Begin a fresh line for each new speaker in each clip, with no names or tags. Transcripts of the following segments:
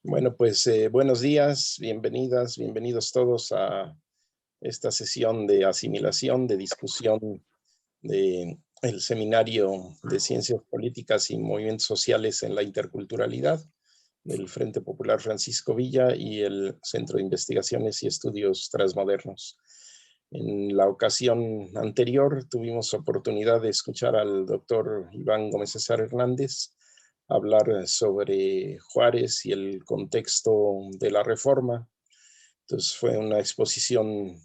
Bueno, pues buenos días, bienvenidas, bienvenidos todos a esta sesión de asimilación, de discusión de el Seminario de Ciencias Políticas y Movimientos Sociales en la Interculturalidad del Frente Popular Francisco Villa y el Centro de Investigaciones y Estudios Transmodernos. En la ocasión anterior tuvimos oportunidad de escuchar al doctor Iván Gómez César Hernández hablar sobre Juárez y el contexto de la reforma. Entonces fue una exposición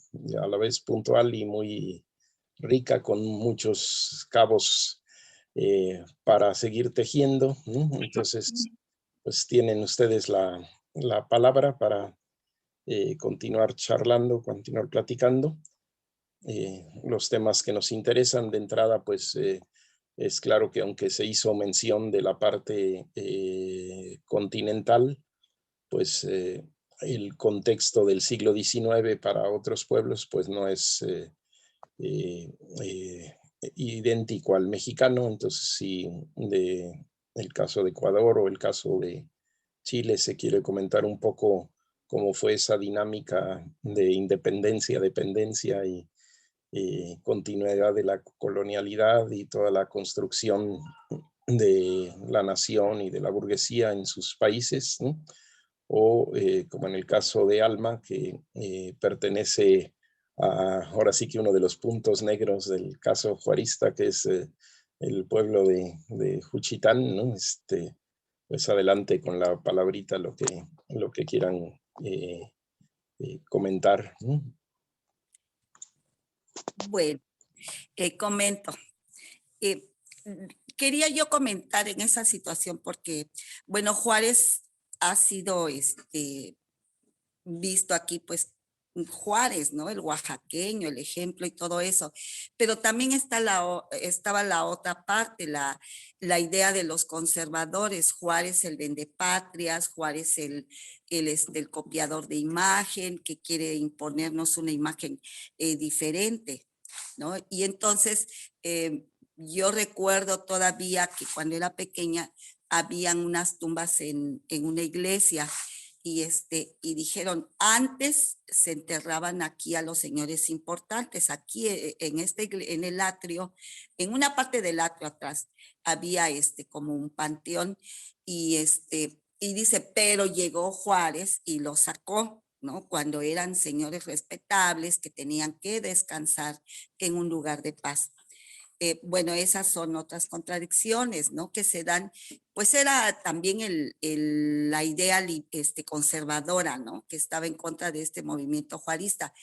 a la vez puntual y muy rica, con muchos cabos para seguir tejiendo, ¿no? Entonces, pues tienen ustedes la palabra para continuar charlando, continuar platicando. Los temas que nos interesan de entrada, pues es claro que aunque se hizo mención de la parte continental, pues el contexto del siglo XIX para otros pueblos pues no es eh, eh, idéntico al mexicano. Entonces, si el caso de Ecuador o el caso de Chile se quiere comentar un poco cómo fue esa dinámica de independencia, dependencia y continuidad de la colonialidad y toda la construcción de la nación y de la burguesía en sus países, ¿no? O como en el caso de Alma, que pertenece ahora sí que uno de los puntos negros del caso juarista, que es el pueblo de Juchitán, ¿no? Pues adelante con la palabrita, lo que quieran comentar, ¿no?
Bueno, comento. Eh, Quería yo comentar en esa situación porque, bueno, Juárez ha sido visto aquí, pues, Juárez, ¿no? El oaxaqueño, el ejemplo y todo eso. Pero también estaba la otra parte, la idea de los conservadores. Juárez el vendepatrias, Juárez el copiador de imagen, que quiere imponernos una imagen diferente, ¿no? Y entonces yo recuerdo todavía que cuando era pequeña habían unas tumbas en una iglesia y dijeron, antes se enterraban aquí a los señores importantes, aquí en el atrio, en una parte del atrio atrás, había como un panteón y dice, pero llegó Juárez y lo sacó, ¿no? Cuando eran señores respetables que tenían que descansar en un lugar de paz. Bueno, esas son otras contradicciones, ¿no? Que se dan, pues era también la idea conservadora, ¿no? Que estaba en contra de este movimiento juarista.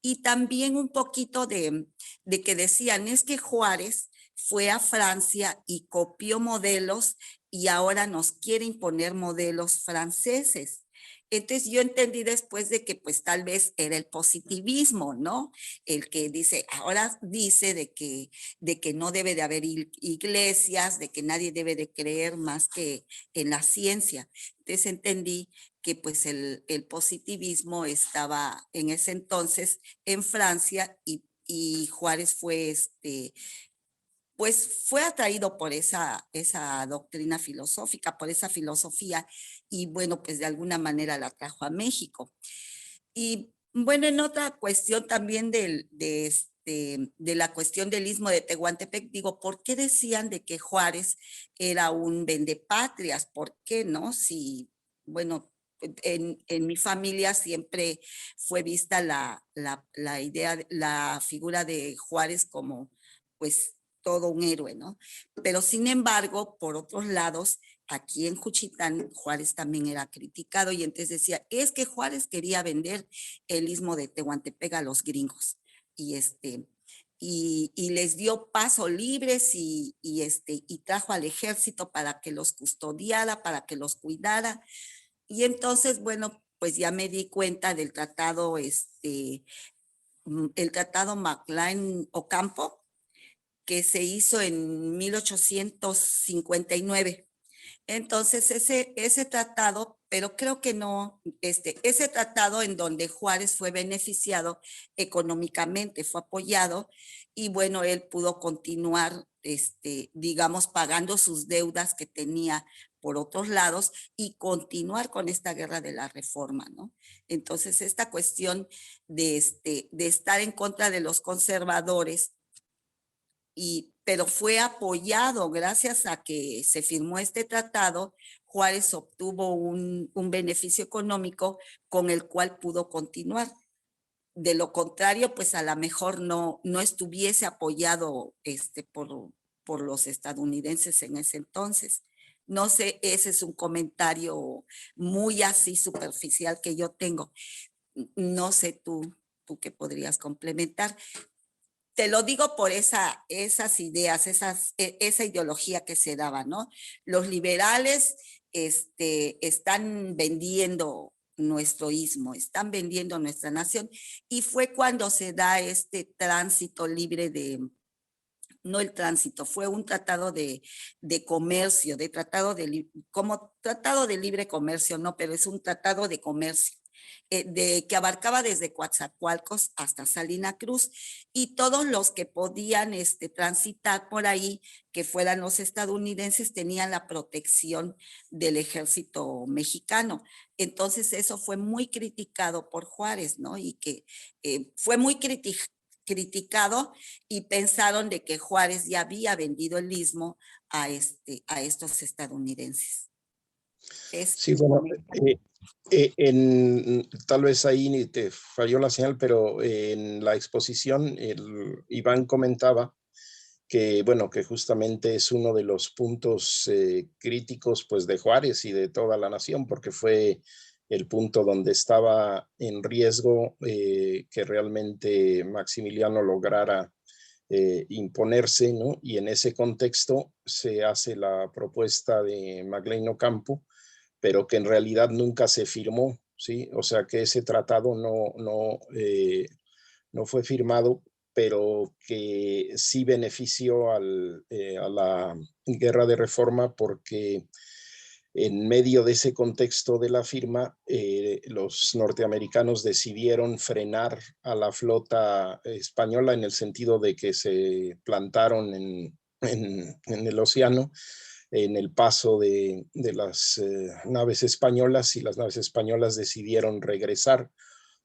Y también un poquito de que decían, es que Juárez fue a Francia y copió modelos y ahora nos quiere imponer modelos franceses. Entonces yo entendí después de que pues tal vez era el positivismo, ¿no? El que dice, ahora dice de que no debe de haber iglesias, de que nadie debe de creer más que en la ciencia. Entonces entendí que pues el positivismo estaba en ese entonces en Francia y Juárez fue pues fue atraído por esa doctrina filosófica, por esa filosofía, y bueno, pues de alguna manera la trajo a México. Y bueno, en otra cuestión también de la cuestión del istmo de Tehuantepec, digo, ¿por qué decían de que Juárez era un vendepatrias? ¿Por qué no? Si, bueno, en mi familia siempre fue vista la idea, la figura de Juárez como, pues, todo un héroe, ¿no? Pero sin embargo, por otros lados, aquí en Juchitán, Juárez también era criticado y entonces decía, es que Juárez quería vender el istmo de Tehuantepec a los gringos y y les dio paso libres y trajo al ejército para que los custodiara, para que los cuidara. Y entonces, bueno, pues ya me di cuenta del tratado, el tratado McLean Ocampo, que se hizo en 1859. Entonces, ese tratado pero creo que no, ese tratado en donde Juárez fue beneficiado económicamente, fue apoyado y bueno, él pudo continuar, digamos, pagando sus deudas que tenía por otros lados y continuar con esta guerra de la reforma, ¿no? Entonces, esta cuestión de estar en contra de los conservadores, pero fue apoyado gracias a que se firmó este tratado. Juárez obtuvo un beneficio económico con el cual pudo continuar. De lo contrario, pues a lo mejor no estuviese apoyado por los estadounidenses en ese entonces. No sé, ese es un comentario muy así superficial que yo tengo. No sé tú qué podrías complementar. Te lo digo por esas ideas, esa ideología que se daba, ¿no? Los liberales están vendiendo nuestro istmo, están vendiendo nuestra nación, y fue cuando se da este tránsito libre no el tránsito, fue un tratado de comercio, como tratado de libre comercio, no, pero es un tratado de comercio, que abarcaba desde Coatzacoalcos hasta Salina Cruz, y todos los que podían transitar por ahí, que fueran los estadounidenses, tenían la protección del ejército mexicano. Entonces eso fue muy criticado por Juárez, ¿no? Y que fue muy criticado, y pensaron de que Juárez ya había vendido el istmo a estos estadounidenses. Es
Sí, bueno, tal vez ahí te falló la señal, pero en la exposición Iván comentaba que, bueno, que justamente es uno de los puntos críticos pues de Juárez y de toda la nación, porque fue el punto donde estaba en riesgo que realmente Maximiliano lograra imponerse, ¿no? Y en ese contexto se hace la propuesta de Magdaleno Campo, pero que en realidad nunca se firmó, ¿sí? O sea que ese tratado no fue firmado, pero que sí benefició a la guerra de reforma, porque en medio de ese contexto de la firma, los norteamericanos decidieron frenar a la flota española en el sentido de que se plantaron en el océano en el paso de las naves españolas, y las naves españolas decidieron regresar,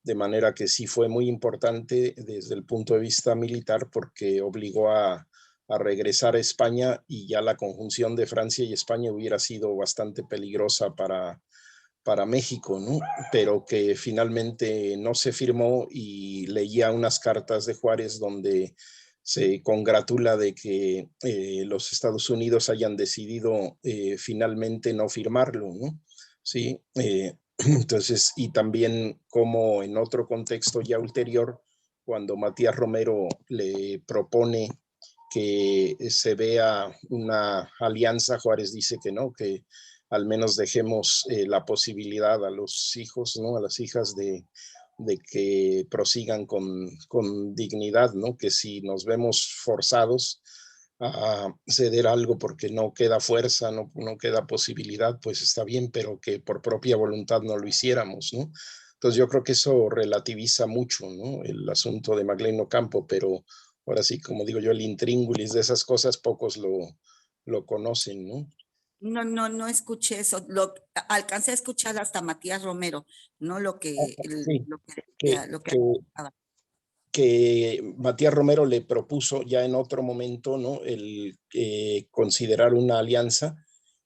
de manera que sí fue muy importante desde el punto de vista militar, porque obligó a regresar a España, y ya la conjunción de Francia y España hubiera sido bastante peligrosa para México, ¿no? Pero que finalmente no se firmó, y leía unas cartas de Juárez donde se congratula de que los Estados Unidos hayan decidido finalmente no firmarlo, ¿no? Sí, entonces, y también como en otro contexto ya ulterior, cuando Matías Romero le propone que se vea una alianza, Juárez dice que no, que al menos dejemos la posibilidad a los hijos, ¿no? A las hijas de que prosigan con dignidad, ¿no? Que si nos vemos forzados a ceder algo porque no queda fuerza, no queda posibilidad, pues está bien, pero que por propia voluntad no lo hiciéramos, ¿no? Entonces yo creo que eso relativiza mucho, ¿no? El asunto de Magdaleno Campo, pero ahora sí, como digo yo, el intríngulis de esas cosas pocos lo conocen, ¿no?
no escuché eso. Alcancé a escuchar hasta Matías Romero, no lo que,
Sí,
lo que
que,
decía, lo que
que que Matías Romero le propuso ya en otro momento, ¿no? El considerar una alianza,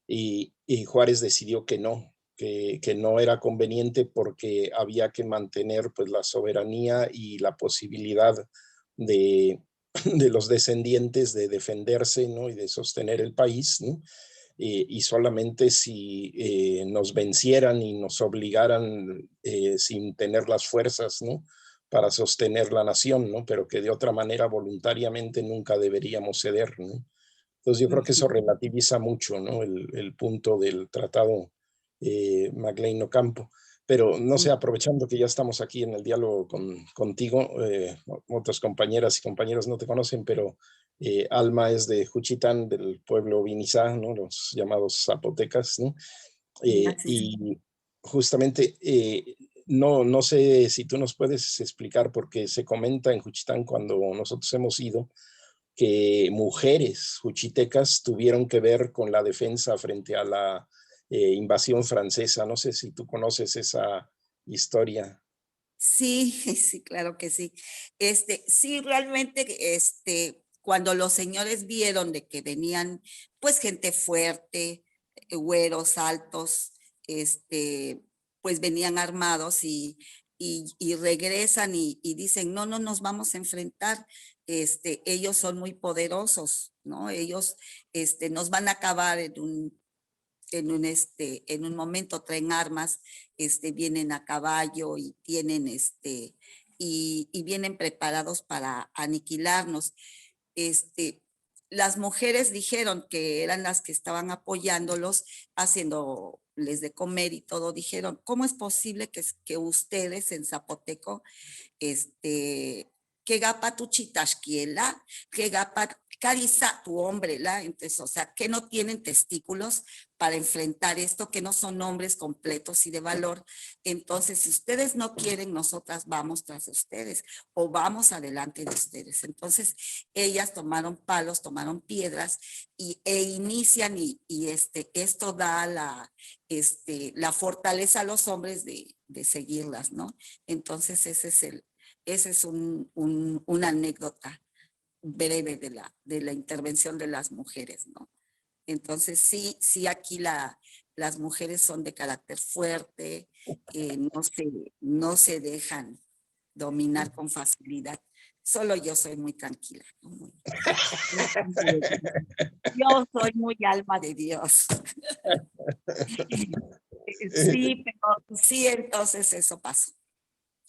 y Juárez decidió que no era conveniente, porque había que mantener pues la soberanía y la posibilidad de, de los descendientes de defenderse, ¿no? Y de sostener el país, ¿no? Y solamente si nos vencieran y nos obligaran sin tener las fuerzas, ¿no? Para sostener la nación, ¿no? Pero que de otra manera voluntariamente nunca deberíamos ceder, ¿no? Entonces yo creo que eso relativiza mucho, ¿no? El punto del tratado Magdaleno Campo. Pero no sé, aprovechando que ya estamos aquí en el diálogo contigo, otras compañeras y compañeros no te conocen, pero Alma es de Juchitán, del pueblo Vinizá, ¿no? Los llamados zapotecas, ¿no?
Gracias.
Y justamente, no sé si tú nos puedes explicar, porque se comenta en Juchitán cuando nosotros hemos ido, que mujeres juchitecas tuvieron que ver con la defensa frente a la invasión francesa. No sé si tú conoces esa historia.
Sí, sí, claro que sí. Sí, realmente, cuando los señores vieron de que venían, pues, gente fuerte, güeros altos, este, pues venían armados y regresan y dicen, no, no nos vamos a enfrentar, ellos son muy poderosos, ¿no? Ellos, nos van a acabar en un momento traen armas, vienen a caballo y tienen, y vienen preparados para aniquilarnos. Este, las mujeres dijeron que eran las que estaban apoyándolos, haciéndoles de comer y todo, dijeron, ¿cómo es posible que ustedes en zapoteco, este, que gapa tu chitasquiela, que gapa cariza tu hombre, la? Entonces, o sea, que no tienen testículos para enfrentar esto, que no son hombres completos y de valor. Entonces, si ustedes no quieren, nosotras vamos tras ustedes o vamos adelante de ustedes. Entonces, ellas tomaron palos, tomaron piedras e inician esto da la fortaleza a los hombres de seguirlas, ¿no? Entonces, ese es una anécdota breve de la intervención de las mujeres, ¿no? Entonces, sí, sí, aquí las mujeres son de carácter fuerte, no se dejan dominar con facilidad. Solo yo soy muy tranquila, ¿no? Yo soy muy alma de Dios. Sí, pero sí, entonces eso pasó.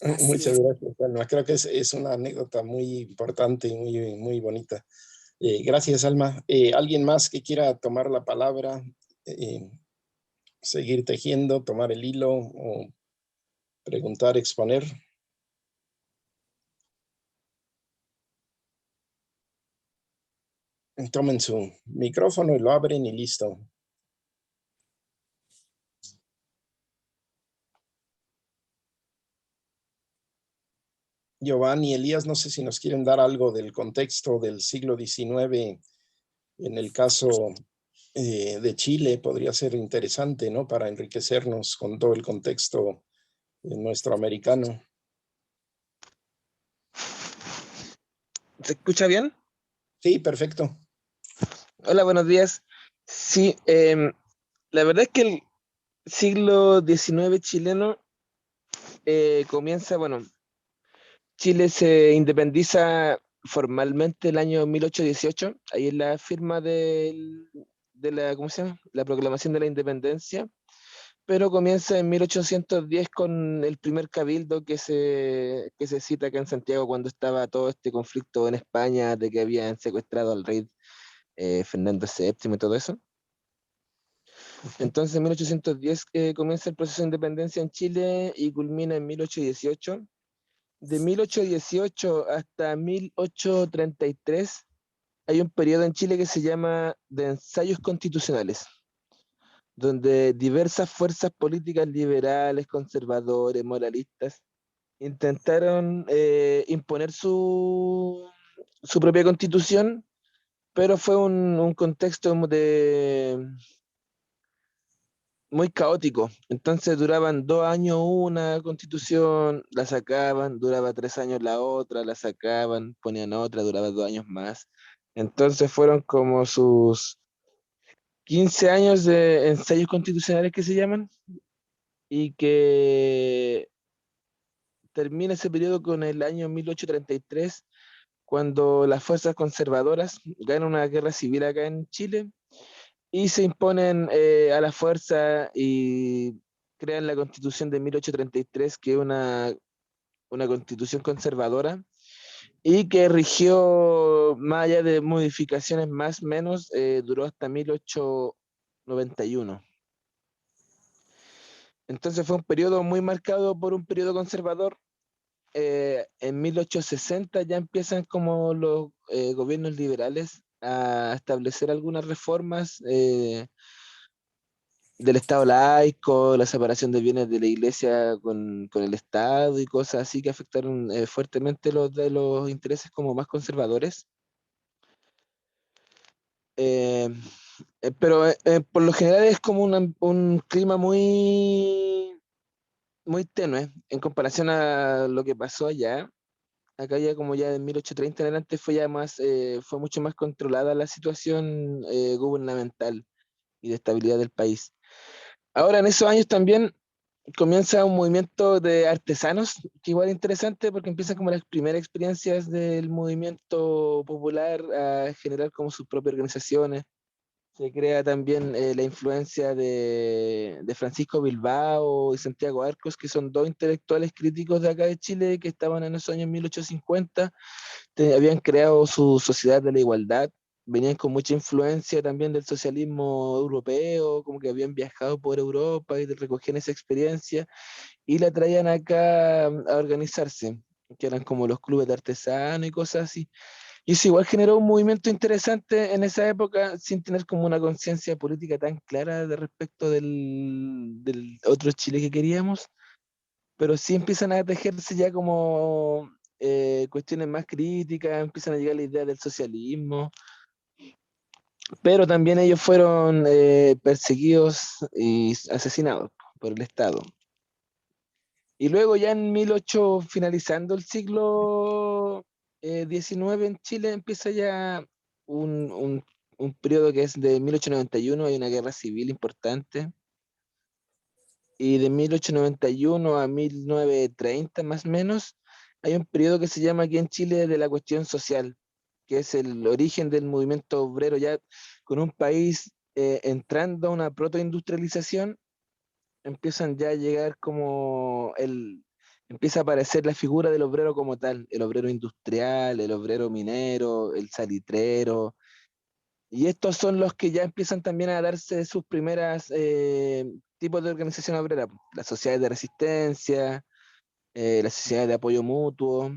Así
Muchas
es.
gracias, Alma. Creo que es una anécdota muy importante y muy bonita. Gracias, Alma. ¿Alguien más que quiera tomar la palabra, eh, seguir tejiendo, tomar el hilo o preguntar, exponer? Tomen su micrófono y lo abren y listo. Giovanni, Elías, no sé si nos quieren dar algo del contexto del siglo XIX en el caso de Chile. Podría ser interesante, ¿no? Para enriquecernos con todo el contexto nuestro americano.
¿Se escucha bien?
Sí, perfecto.
Hola, buenos días. Sí, la verdad es que el siglo XIX chileno comienza, bueno, Chile se independiza formalmente el año 1818, ahí es la firma de la, ¿cómo se llama? La proclamación de la independencia, pero comienza en 1810 con el primer cabildo que se cita acá en Santiago cuando estaba todo este conflicto en España de que habían secuestrado al rey Fernando VII y todo eso. Entonces en 1810 comienza el proceso de independencia en Chile y culmina en 1818. De 1818 hasta 1833 hay un periodo en Chile que se llama de ensayos constitucionales, donde diversas fuerzas políticas liberales, conservadores, moralistas, intentaron imponer su propia constitución, pero fue un contexto muy caótico. Entonces duraban 2 años una constitución, la sacaban, duraba 3 años la otra, la sacaban, ponían otra, duraba 2 años más. Entonces fueron como sus 15 años de ensayos constitucionales que se llaman, y que termina ese periodo con el año 1833, cuando las fuerzas conservadoras ganan una guerra civil acá en Chile y se imponen a la fuerza y crean la Constitución de 1833, que es una constitución conservadora y que rigió, más allá de modificaciones más o menos, duró hasta 1891. Entonces fue un periodo muy marcado por un periodo conservador. En 1860 ya empiezan como los gobiernos liberales a establecer algunas reformas del Estado laico, la separación de bienes de la Iglesia con el Estado y cosas así que afectaron fuertemente los de los intereses como más conservadores. Eh, pero por lo general es como un clima muy tenue en comparación a lo que pasó allá. Acá ya como ya de 1830 en adelante fue ya más, fue mucho más controlada la situación gubernamental y de estabilidad del país. Ahora en esos años también comienza un movimiento de artesanos, que igual es interesante porque empiezan como las primeras experiencias del movimiento popular a generar como sus propias organizaciones. Se crea también la influencia de Francisco Bilbao y Santiago Arcos, que son dos intelectuales críticos de acá de Chile que estaban en esos años 1850, habían creado su Sociedad de la Igualdad, venían con mucha influencia también del socialismo europeo, como que habían viajado por Europa y recogían esa experiencia y la traían acá a organizarse, que eran como los clubes de artesanos y cosas así. Y eso igual generó un movimiento interesante en esa época, sin tener como una conciencia política tan clara de respecto del otro Chile que queríamos, pero sí empiezan a tejerse ya como cuestiones más críticas, empiezan a llegar la idea del socialismo, pero también ellos fueron perseguidos y asesinados por el Estado. Y luego ya en 1800, finalizando el siglo XIX en Chile, empieza ya un periodo que es de 1891, hay una guerra civil importante, y de 1891 a 1930 más o menos, hay un periodo que se llama aquí en Chile de la cuestión social, que es el origen del movimiento obrero ya con un país entrando a una protoindustrialización, empiezan ya a llegar como empieza a aparecer la figura del obrero como tal, el obrero industrial, el obrero minero, el salitrero, y estos son los que ya empiezan también a darse sus primeras tipos de organización obrera, las sociedades de resistencia, las sociedades de apoyo mutuo,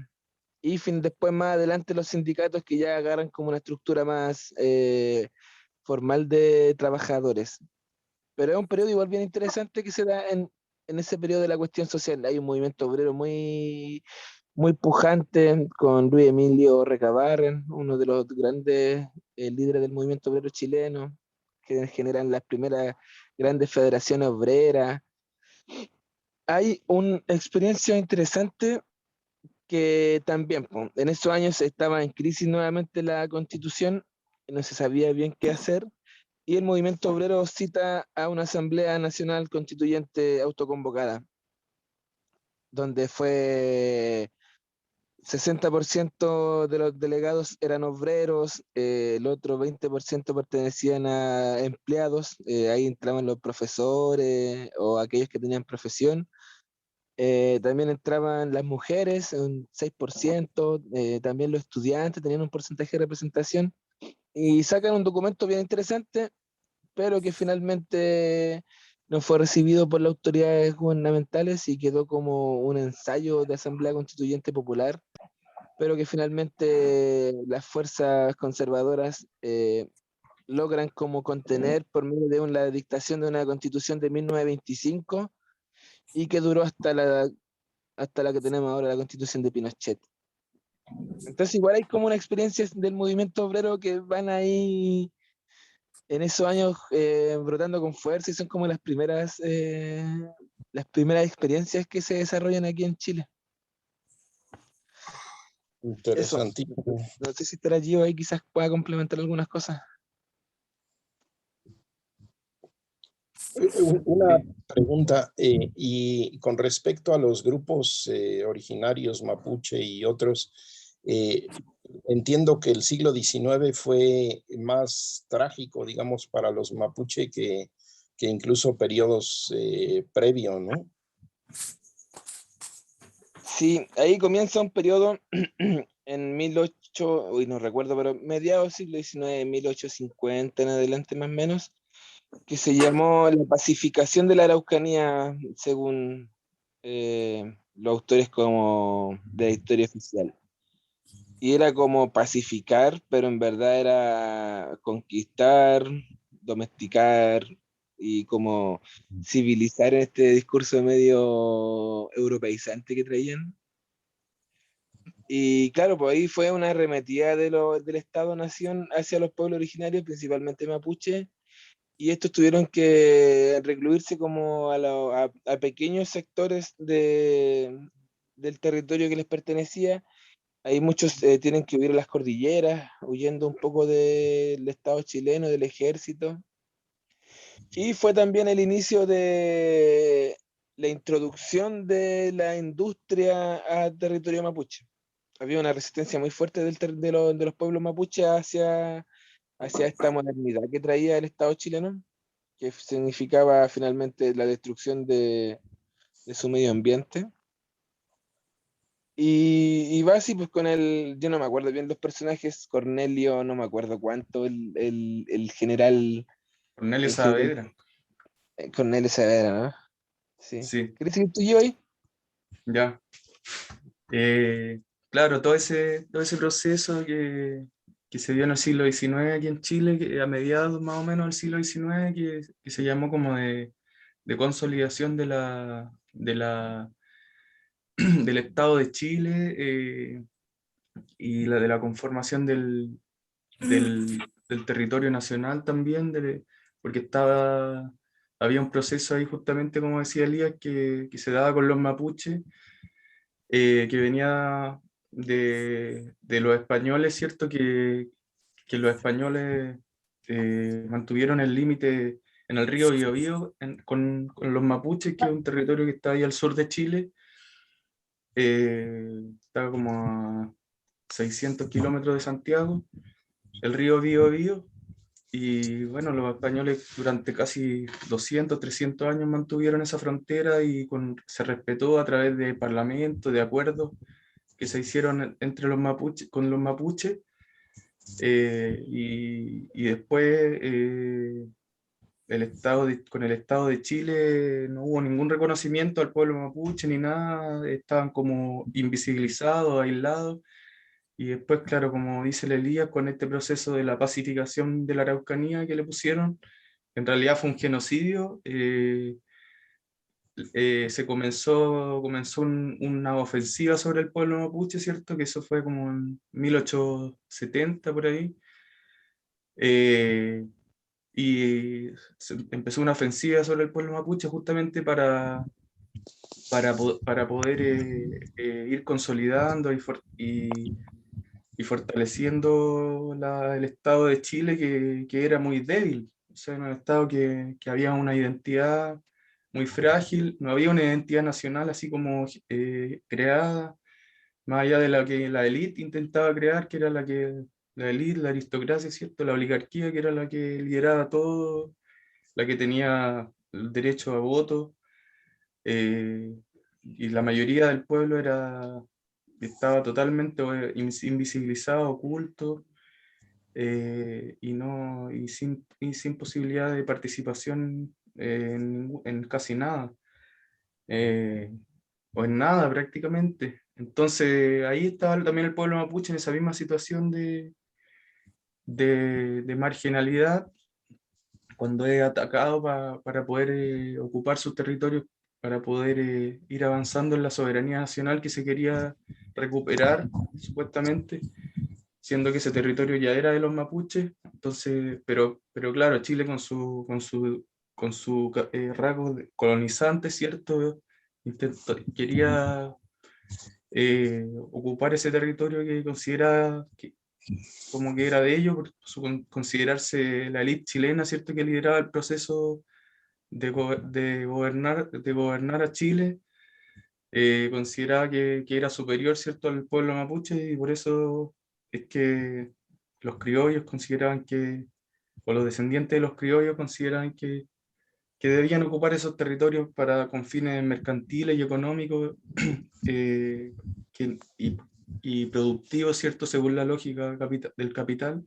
y después más adelante los sindicatos que ya agarran como una estructura más formal de trabajadores. Pero es un periodo igual bien interesante que se da en ese periodo de la cuestión social. Hay un movimiento obrero muy pujante con Luis Emilio Recabarren, uno de los grandes líderes del movimiento obrero chileno, que generan las primeras grandes federaciones obreras. Hay una experiencia interesante que también en esos años estaba en crisis nuevamente la constitución, no se sabía bien qué hacer, y el movimiento obrero cita a una asamblea nacional constituyente autoconvocada, donde fue 60% de los delegados eran obreros, el otro 20% pertenecían a empleados, ahí entraban los profesores o aquellos que tenían profesión. También entraban las mujeres, un 6%, también los estudiantes tenían un porcentaje de representación y sacan un documento bien interesante, pero que finalmente no fue recibido por las autoridades gubernamentales y quedó como un ensayo de asamblea constituyente popular, pero que finalmente las fuerzas conservadoras logran como contener por medio de la dictación de una constitución de 1925 y que duró hasta la que tenemos ahora, la constitución de Pinochet. Entonces igual hay como una experiencia del movimiento obrero que van ahí en esos años brotando con fuerza y son como las primeras experiencias que se desarrollan aquí en Chile. Eso,
Interesantísimo.
no sé si estará Gio ahí, quizás pueda complementar algunas cosas.
Una pregunta, y con respecto a los grupos originarios mapuche y otros, entiendo que el siglo XIX fue más trágico, digamos, para los mapuche que incluso periodos previos, ¿no?
Sí, ahí comienza un periodo en 1800, uy, no recuerdo, pero mediados del siglo XIX, 1850 en adelante más o menos, que se llamó la pacificación de la Araucanía, según los autores como de la historia oficial. Y era como pacificar, pero en verdad era conquistar, domesticar, y como civilizar este discurso medio europeizante que traían. Y claro, pues ahí fue una arremetida del Estado-Nación hacia los pueblos originarios, principalmente mapuche, y estos tuvieron que recluirse como a pequeños sectores del territorio que les pertenecía. Ahí muchos tienen que huir a las cordilleras, huyendo un poco del Estado chileno, del ejército. Y fue también el inicio de la introducción de la industria a territorio mapuche. Había una resistencia muy fuerte de los pueblos mapuches hacia esta modernidad que traía el Estado chileno, que significaba finalmente la destrucción de su medio ambiente. Y va así, pues con yo no me acuerdo bien los personajes, Cornelio, no me acuerdo cuánto, el general,
Cornelio
el general
Saavedra,
Cornelio Saavedra, ¿no? Sí.
sí,
¿Quieres decir tú yo ahí?
ya. Claro, todo ese proceso que se dio en el siglo XIX aquí en Chile, a mediados más o menos del siglo XIX, que se llamó como de consolidación del Estado de Chile, y de la conformación del territorio nacional también, porque había un proceso ahí justamente, como decía Elías, que se daba con los mapuches, que venía de los españoles, ¿cierto? Que los españoles mantuvieron el límite en el río Biobío con los mapuches, que es un territorio que está ahí al sur de Chile. Está como a 600 kilómetros de Santiago, el río Biobío. Y bueno, los españoles durante casi 200, 300 años mantuvieron esa frontera y se respetó a través de parlamentos, de acuerdos que se hicieron entre los mapuches, con los mapuches. Y después con el Estado de Chile no hubo ningún reconocimiento al pueblo mapuche ni nada, estaban como invisibilizados, aislados. Y después, claro, como dice la Elías, con este proceso de la pacificación de la Araucanía que le pusieron, en realidad fue un genocidio. Comenzó una ofensiva sobre el pueblo mapuche, ¿cierto? Que eso fue como en 1870 por ahí. Eh, y empezó una ofensiva sobre el pueblo mapuche justamente para poder ir consolidando y fortaleciendo el Estado de Chile, que era muy débil. O sea, era un Estado que había una identidad muy frágil, no había una identidad nacional así como creada, más allá de la que la élite intentaba crear, que era la élite, la aristocracia, ¿cierto? La oligarquía, que era la que lideraba todo, la que tenía el derecho a voto, eh, y la mayoría del pueblo estaba totalmente invisibilizado, oculto, y sin posibilidad de participación en casi nada, eh, o en nada prácticamente. Entonces ahí estaba también el pueblo mapuche en esa misma situación de marginalidad, cuando es atacado para poder ocupar sus territorios, para poder ir avanzando en la soberanía nacional que se quería recuperar, supuestamente, siendo que ese territorio ya era de los mapuches. Entonces, pero claro, Chile con su rasgo colonizante, ¿cierto? Quería ocupar ese territorio que considera como que era de ellos, por considerarse la élite chilena, ¿cierto? Que lideraba el proceso de gobernar a Chile. Consideraba que era superior, ¿cierto?, al pueblo mapuche, y por eso es que los criollos consideraban o los descendientes de los criollos consideraban que debían ocupar esos territorios con fines mercantiles y económicos, eh, y productivos, ¿cierto?, según la lógica del capital,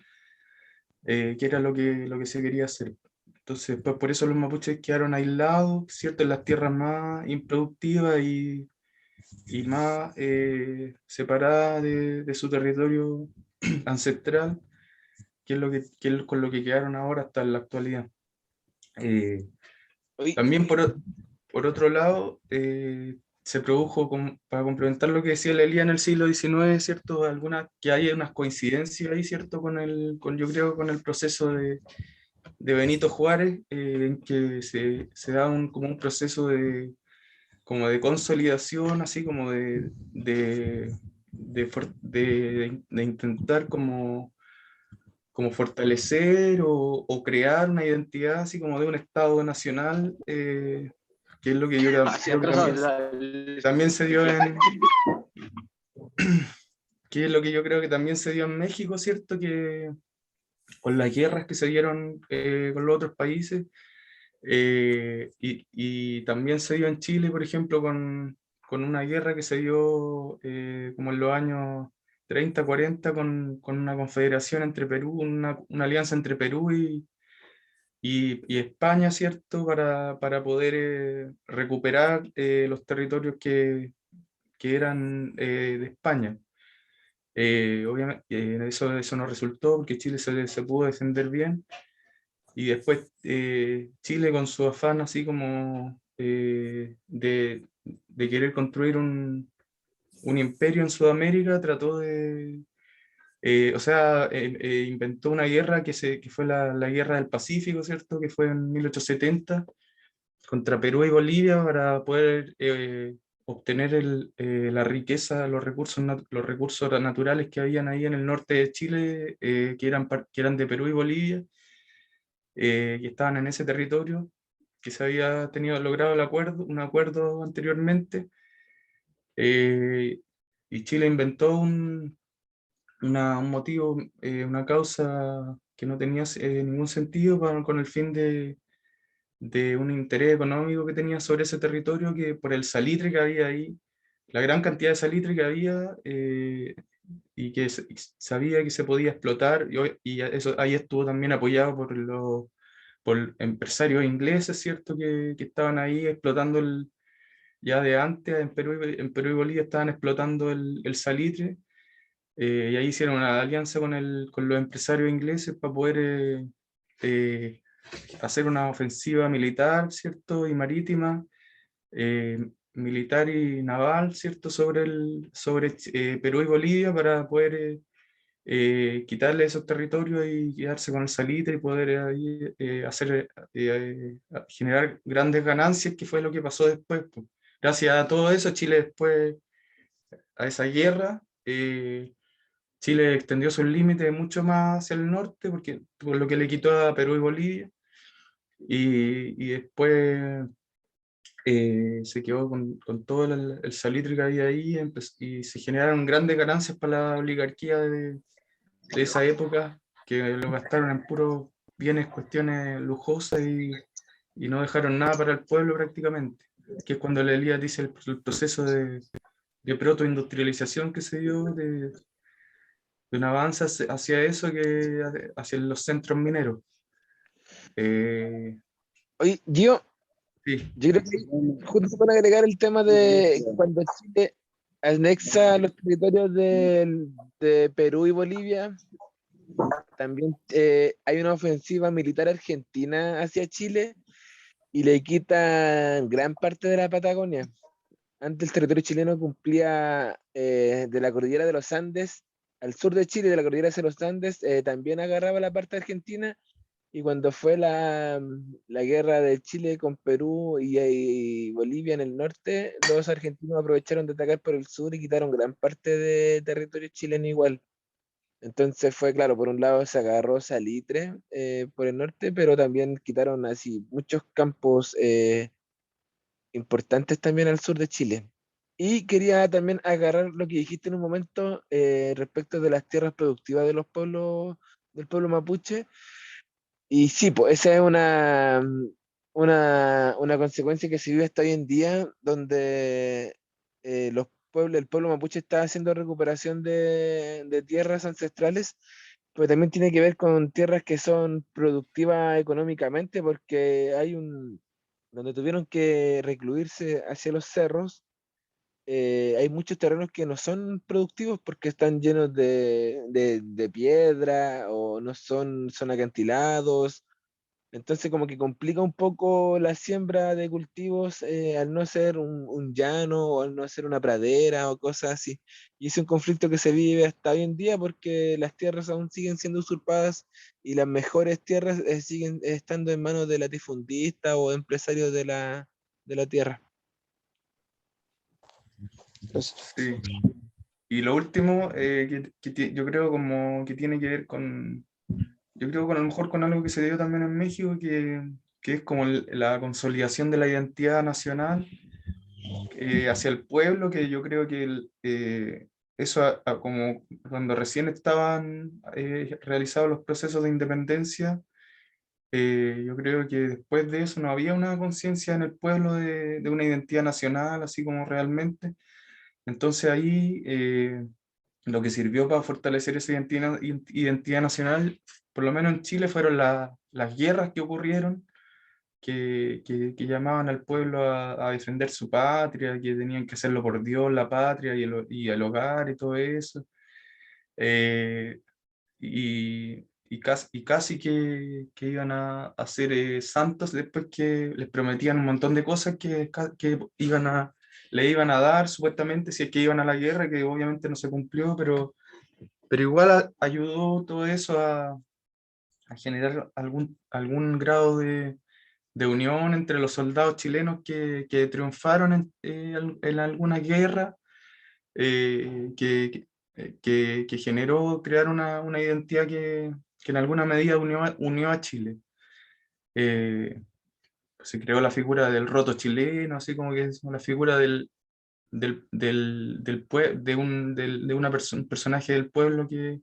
que era lo que se quería hacer. Entonces, pues por eso los mapuches quedaron aislados, ¿cierto?, en las tierras más improductivas y más separadas de su territorio ancestral, que es con lo que quedaron ahora hasta en la actualidad. Eh,
Oye,
También por otro lado, se produjo, para complementar lo que decía la Elía en el siglo XIX, ¿cierto? Que hay unas coincidencias ahí, ¿cierto? Yo creo, con el proceso de Benito Juárez, en que se da como un proceso como de consolidación, así como de intentar como fortalecer o crear una identidad así como de un Estado nacional, que es lo que yo creo que también se dio que es lo que yo creo que también se dio en México, ¿cierto? Que con las guerras que se dieron con los otros países, y también se dio en Chile, por ejemplo, con una guerra que se dio como en los años 30, 40, con una confederación entre Perú, una alianza entre Perú y España, ¿cierto? Para poder recuperar los territorios que eran de España. Obviamente, eso no resultó porque Chile se pudo defender bien. Y después Chile, con su afán así como de querer construir un imperio en Sudamérica, trató o sea, inventó una guerra que fue la Guerra del Pacífico, ¿cierto? Que fue en 1870 contra Perú y Bolivia para poder obtener la riqueza, los recursos naturales que habían ahí en el norte de Chile, que eran de Perú y Bolivia, que estaban en ese territorio, que se había logrado un acuerdo anteriormente, eh, y Chile inventó un motivo, una causa que no tenía ningún sentido con el fin de un interés económico que tenía sobre ese territorio, que por el salitre que había ahí, la gran cantidad de salitre que había, y que sabía que se podía explotar, y eso ahí estuvo también apoyado por empresarios ingleses, ¿cierto? Que estaban ahí explotando ya de antes, en Perú y Bolivia estaban explotando el salitre, y ahí hicieron una alianza con los empresarios ingleses para poder eh, hacer una ofensiva militar, ¿cierto? Y marítima, eh, militar y naval, ¿cierto? Sobre Perú y Bolivia para poder quitarle esos territorios y quedarse con el salitre y poder ahí, generar grandes ganancias, que fue lo que pasó después, pues. Gracias a todo eso, Chile después, a esa guerra, Chile extendió sus límites mucho más hacia el norte, por lo que le quitó a Perú y Bolivia, y después se quedó con todo el salitre que había ahí, y se generaron grandes ganancias para la oligarquía de esa época, que lo gastaron en puros bienes, cuestiones lujosas, y no dejaron nada para el pueblo prácticamente, que es cuando la Elías dice el proceso de protoindustrialización que se dio, de un avance hacia eso, hacia los centros mineros.
oye, Gio,
Sí,
yo creo que justo se puede agregar el tema de cuando Chile anexa los territorios de Perú y Bolivia. También hay una ofensiva militar argentina hacia Chile y le quitan gran parte de la Patagonia. Antes el territorio chileno cumplía de la cordillera de los Andes, al sur de Chile, de la cordillera de los Andes, también agarraba la parte argentina. Y cuando fue la guerra de Chile con Perú y Bolivia en el norte, los argentinos aprovecharon de atacar por el sur y quitaron gran parte de territorio chileno igual. Entonces fue claro, por un lado se agarró salitre por el norte, pero también quitaron así muchos campos importantes también al sur de Chile. Y quería también agarrar lo que dijiste en un momento respecto de las tierras productivas de los pueblos, del pueblo mapuche. Y sí, pues esa es una consecuencia que se vive hasta hoy en día, donde el pueblo mapuche está haciendo recuperación de tierras ancestrales, pero también tiene que ver con tierras que son productivas económicamente, porque donde tuvieron que recluirse hacia los cerros, hay muchos terrenos que no son productivos porque están llenos de piedra o no son acantilados, Entonces como que complica un poco la siembra de cultivos al no ser un llano o al no ser una pradera o cosas así. Y es un conflicto que se vive hasta hoy en día porque las tierras aún siguen siendo usurpadas y las mejores tierras siguen estando en manos de latifundistas o empresarios de la tierra.
Pues,
Sí. Y lo último, yo creo como que tiene que ver con, yo creo con a lo mejor con algo que se dio también en México, que es como la consolidación de la identidad nacional hacia el pueblo, que yo creo que eso como cuando recién estaban realizados los procesos de independencia, yo creo que después de eso no había una conciencia en el pueblo de una identidad nacional, así como realmente. Entonces ahí lo que sirvió para fortalecer esa identidad nacional, por lo menos en Chile, fueron las guerras que ocurrieron, que llamaban al pueblo a defender su patria, que tenían que hacerlo por Dios, la patria y el hogar y todo eso. Eh, y casi que iban a ser santos después que les prometían un montón de cosas que le iban a dar supuestamente si es que iban a la guerra, que obviamente no se cumplió, pero igual ayudó todo eso a generar algún grado de unión entre los soldados chilenos que triunfaron en alguna guerra, que generó crear una identidad que en alguna medida unió a Chile. Eh, Se creó la figura del roto chileno, así como que es la figura de un personaje del pueblo que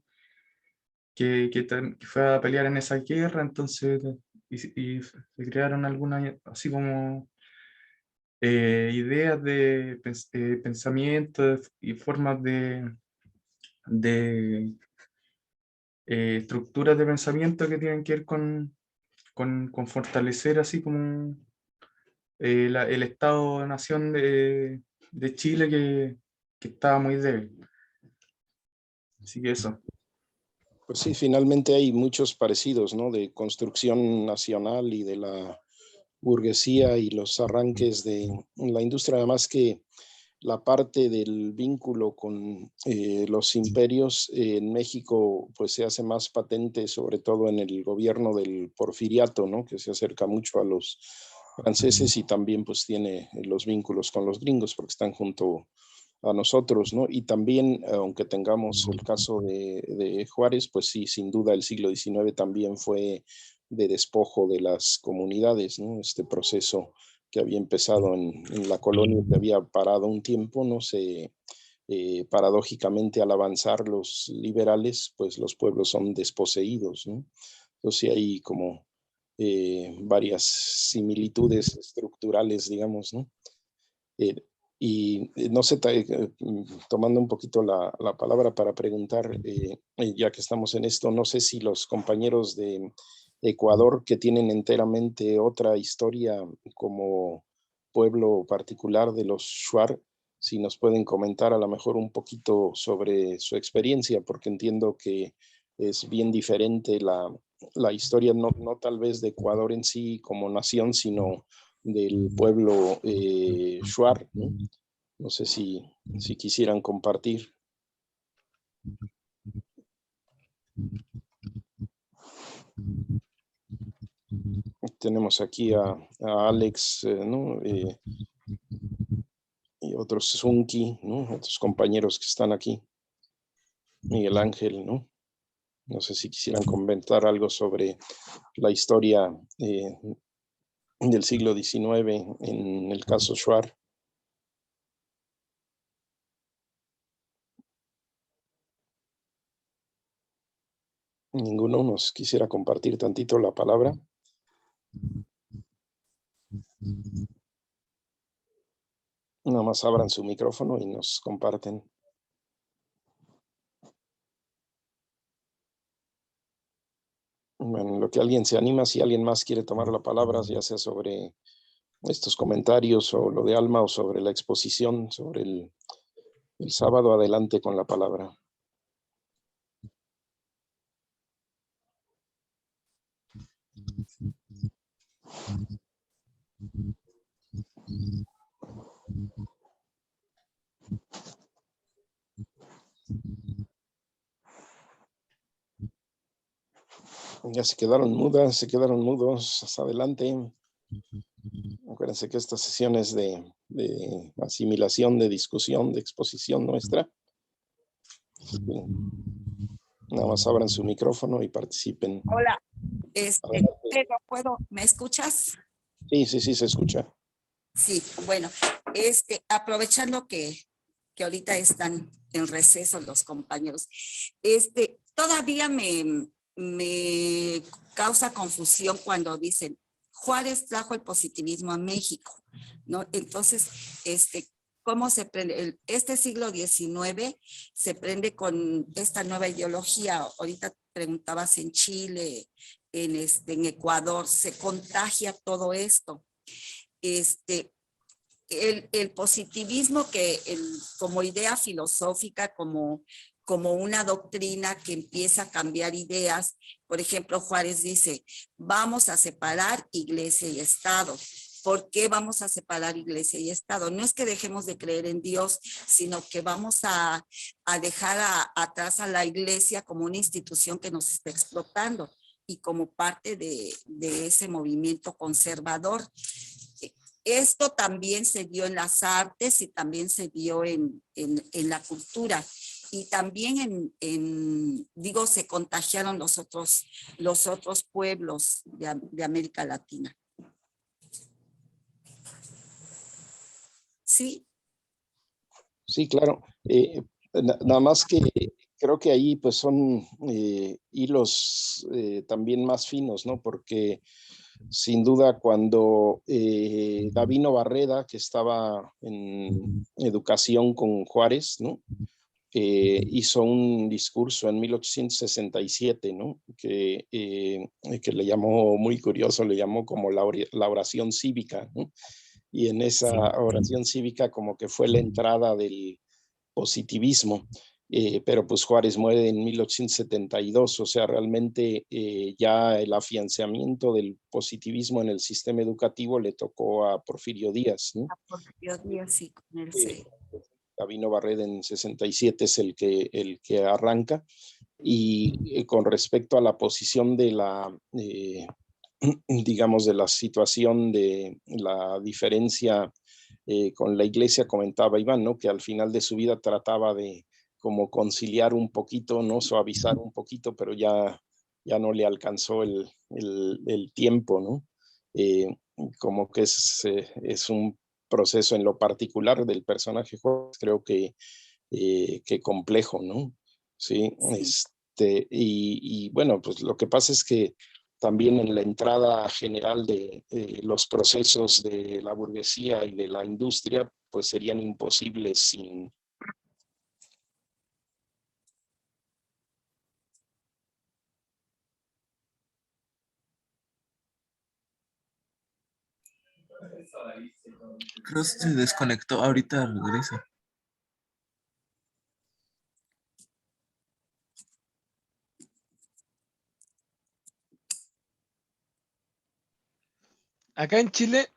fue a pelear en esa guerra, entonces, y se crearon algunas, así como ideas de pensamiento y formas de estructuras de pensamiento que tienen que ver con fortalecer así como el Estado-nación de Chile que estaba muy débil. Así que eso.
pues sí, finalmente hay muchos parecidos, ¿no? De construcción nacional y de la burguesía y los arranques de la industria, además que la parte del vínculo con los imperios en México pues se hace más patente, sobre todo en el gobierno del Porfiriato, ¿no? Que se acerca mucho a los franceses y también pues tiene los vínculos con los gringos porque están junto a nosotros, ¿no? Y también, aunque tengamos el caso de Juárez, pues sí, sin duda el siglo XIX también fue de despojo de las comunidades, ¿no? Este proceso que había empezado en la colonia, que había parado un tiempo, no sé, paradójicamente al avanzar los liberales, pues los pueblos son desposeídos, ¿no? Entonces hay como varias similitudes estructurales, digamos, ¿no? Eh, y no sé, tomando un poquito la palabra para preguntar, ya que estamos en esto, no sé si los compañeros de Ecuador, que tienen enteramente otra historia como pueblo particular de los Shuar, si nos pueden comentar a lo mejor un poquito sobre su experiencia, porque entiendo que es bien diferente la historia, no tal vez de Ecuador en sí como nación, sino del pueblo Shuar, ¿no? No sé si quisieran compartir. Tenemos aquí a Alex, ¿no? Y otros Zunki, ¿no? Otros compañeros que están aquí. Miguel Ángel, ¿no? No sé si quisieran comentar algo sobre la historia del siglo XIX en el caso Shuar. Ninguno nos quisiera compartir tantito la palabra. Nada más abran su micrófono y nos comparten. Bueno, lo que alguien se anima, si alguien más quiere tomar la palabra, ya sea sobre estos comentarios o lo de Alma o sobre la exposición sobre el sábado, adelante con la palabra. Ya se quedaron mudas, se quedaron mudos. Hasta adelante. Acuérdense que esta sesión es de asimilación, de discusión, de exposición nuestra. Nada más abran su micrófono y participen.
Hola,
Adelante.
Pedro, ¿me escuchas?
Sí, se escucha.
Sí, bueno, aprovechando que ahorita están en receso los compañeros, todavía me causa confusión cuando dicen Juárez trajo el positivismo a México, ¿no? Entonces, ¿cómo se prende? Este siglo XIX se prende con esta nueva ideología. Ahorita preguntabas en Chile, en Ecuador, se contagia todo esto. El positivismo como idea filosófica, como una doctrina que empieza a cambiar ideas. Por ejemplo, Juárez dice, vamos a separar iglesia y Estado. ¿Por qué vamos a separar iglesia y Estado? No es que dejemos de creer en Dios, sino que vamos a dejar atrás a la iglesia como una institución que nos está explotando y como parte de ese movimiento conservador. Esto también se dio en las artes y también se dio en la cultura. Y también se contagiaron los otros pueblos de América Latina. ¿Sí?
Sí, claro. Nada más que creo que ahí pues son hilos también más finos, ¿no? Porque sin duda cuando Davino Barreda, que estaba en educación con Juárez, ¿no? Hizo un discurso en 1867, ¿no? Que le llamó, muy curioso, le llamó como la oración cívica, ¿no? Y en esa oración cívica como que fue la entrada del positivismo. Pero pues Juárez muere en 1872, o sea, realmente ya el afianzamiento del positivismo en el sistema educativo le tocó a Porfirio Díaz, ¿no?
A Porfirio Díaz, sí, con el C.
Davino Barreda en 67 es el que arranca. Y con respecto a la posición de la, digamos, de la situación de la diferencia con la iglesia, comentaba Iván, ¿no? Que al final de su vida trataba de como conciliar un poquito, ¿no? Suavizar un poquito, pero ya no le alcanzó el tiempo, ¿no? Como que es un proceso en lo particular del personaje, creo que complejo, ¿no? Sí, y bueno, pues lo que pasa es que también en la entrada general de los procesos de la burguesía y de la industria, pues serían imposibles sin...
Creo que se desconectó, ahorita regresa. Acá en Chile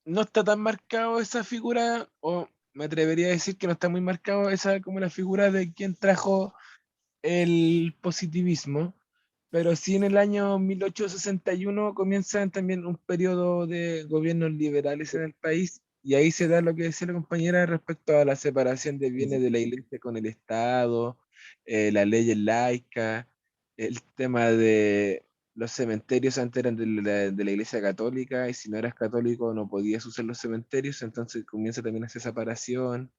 no está tan marcado esa figura, o me atrevería a decir que no está muy marcado esa como la figura de quien trajo el positivismo, pero sí en el año 1861 comienza también un periodo de gobiernos liberales en el país, y ahí se da lo que decía la compañera respecto a la separación de bienes de la iglesia con el Estado, las leyes laicas, el tema de los cementerios antes eran de la iglesia católica, y si no eras católico no podías usar los cementerios, entonces comienza también esa separación.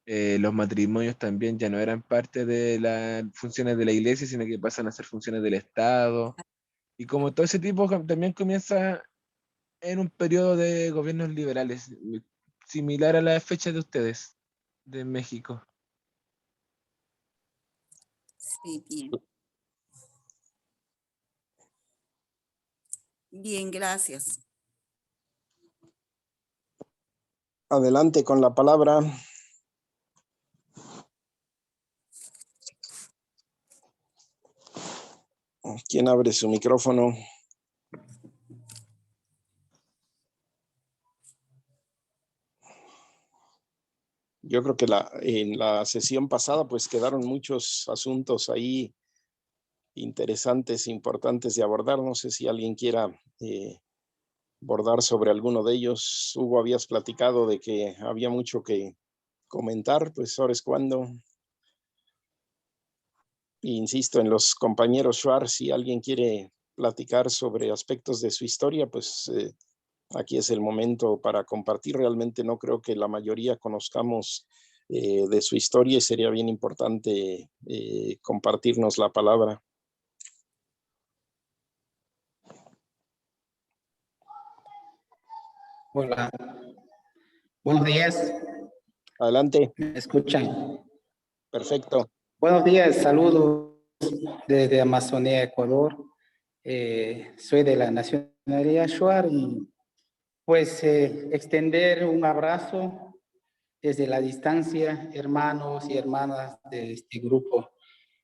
Los matrimonios también ya no eran parte de las funciones de la iglesia, sino que pasan a ser funciones del Estado. Y como todo ese tipo también comienza en un periodo de gobiernos liberales, similar a la fecha de ustedes, de México.
Sí, bien. Bien, gracias.
Adelante con la palabra. ¿Quién abre su micrófono? Yo creo que en la sesión pasada pues quedaron muchos asuntos ahí interesantes, importantes de abordar. No sé si alguien quiera abordar sobre alguno de ellos. Hugo, habías platicado de que había mucho que comentar, pues ahora es cuando. Insisto en los compañeros Schwarz, si alguien quiere platicar sobre aspectos de su historia, pues aquí es el momento para compartir. Realmente no creo que la mayoría conozcamos de su historia y sería bien importante compartirnos la palabra.
Hola, buenos días,
Adelante,
¿me escuchan?
perfecto.
Buenos días, saludos desde Amazonía, Ecuador. Soy de la nacionalidad Shuar y pues extender un abrazo desde la distancia, hermanos y hermanas de este grupo,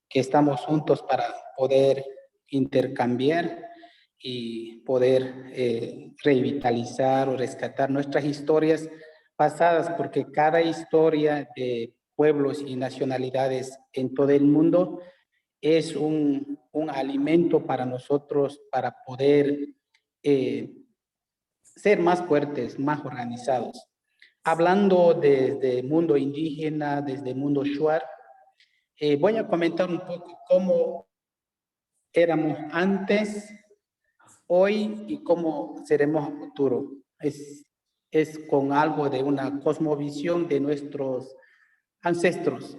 que estamos juntos para poder intercambiar y poder revitalizar o rescatar nuestras historias pasadas, porque cada historia de pueblos y nacionalidades en todo el mundo es un alimento para nosotros para poder ser más fuertes, más organizados. Hablando desde el mundo indígena, desde el mundo Shuar, voy a comentar un poco cómo éramos antes, hoy y cómo seremos a futuro. Es con algo de una cosmovisión de nuestros ancestros.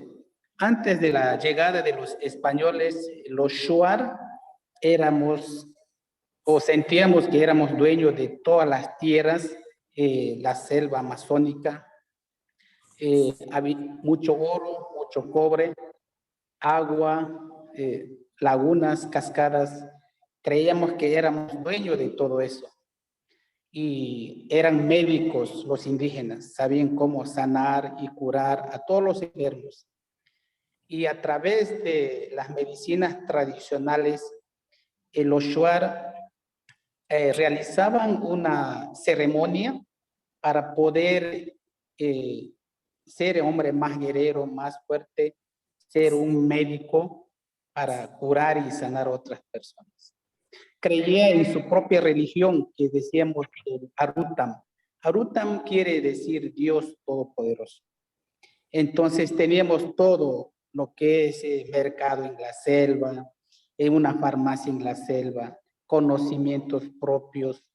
Antes de la llegada de los españoles, los Shuar éramos o sentíamos que éramos dueños de todas las tierras, la selva amazónica, había mucho oro, mucho cobre, agua, lagunas, cascadas. Creíamos que éramos dueños de todo eso. Y eran médicos los indígenas, sabían cómo sanar y curar a todos los enfermos. Y a través de las medicinas tradicionales, los Shuar realizaban una ceremonia para poder ser hombre más guerrero, más fuerte, ser un médico para curar y sanar a otras personas. Creía en su propia religión, que decíamos el Arutam. Arutam quiere decir Dios Todopoderoso. Entonces teníamos todo lo que es mercado en la selva, en una farmacia en la selva, conocimientos propios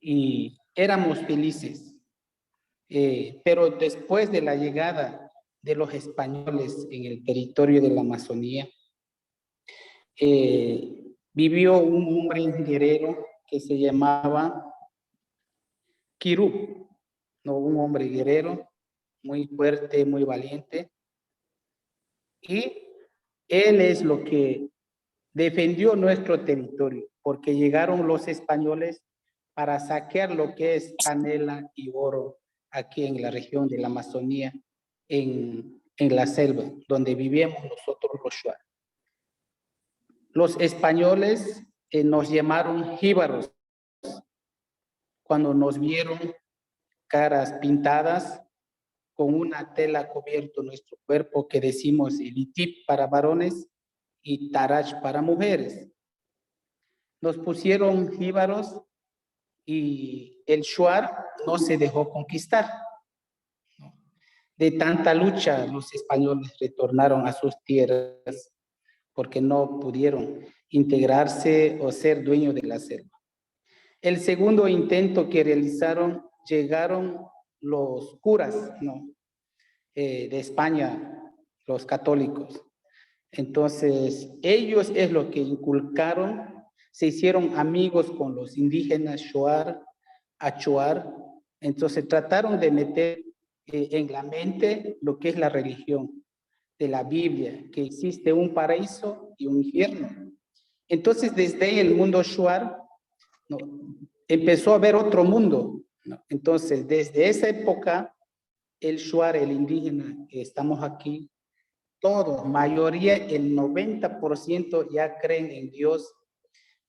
y éramos felices. Pero después de la llegada de los españoles en el territorio de la Amazonía, vivió un hombre guerrero que se llamaba Quirú, ¿no? Un hombre guerrero, muy fuerte, muy valiente. Y él es lo que defendió nuestro territorio, porque llegaron los españoles para saquear lo que es canela y oro aquí en la región de la Amazonía, en la selva, donde vivíamos nosotros los Shuar. Los españoles nos llamaron jíbaros cuando nos vieron caras pintadas con una tela cubierto nuestro cuerpo que decimos ilitip para varones y tarach para mujeres. Nos pusieron jíbaros y el Shuar no se dejó conquistar. De tanta lucha, los españoles retornaron a sus tierras porque no pudieron integrarse o ser dueños de la selva. El segundo intento que realizaron, llegaron los curas, ¿no? De España, los católicos. Entonces, ellos es lo que inculcaron, se hicieron amigos con los indígenas Shuar, Achuar, entonces trataron de meter en la mente lo que es la religión de la Biblia, que existe un paraíso y un infierno. Entonces, desde ahí el mundo Shuar, ¿no?, empezó a ver otro mundo, ¿no? Entonces, desde esa época, el Shuar, el indígena que estamos aquí, todos, mayoría, el 90% ya creen en Dios.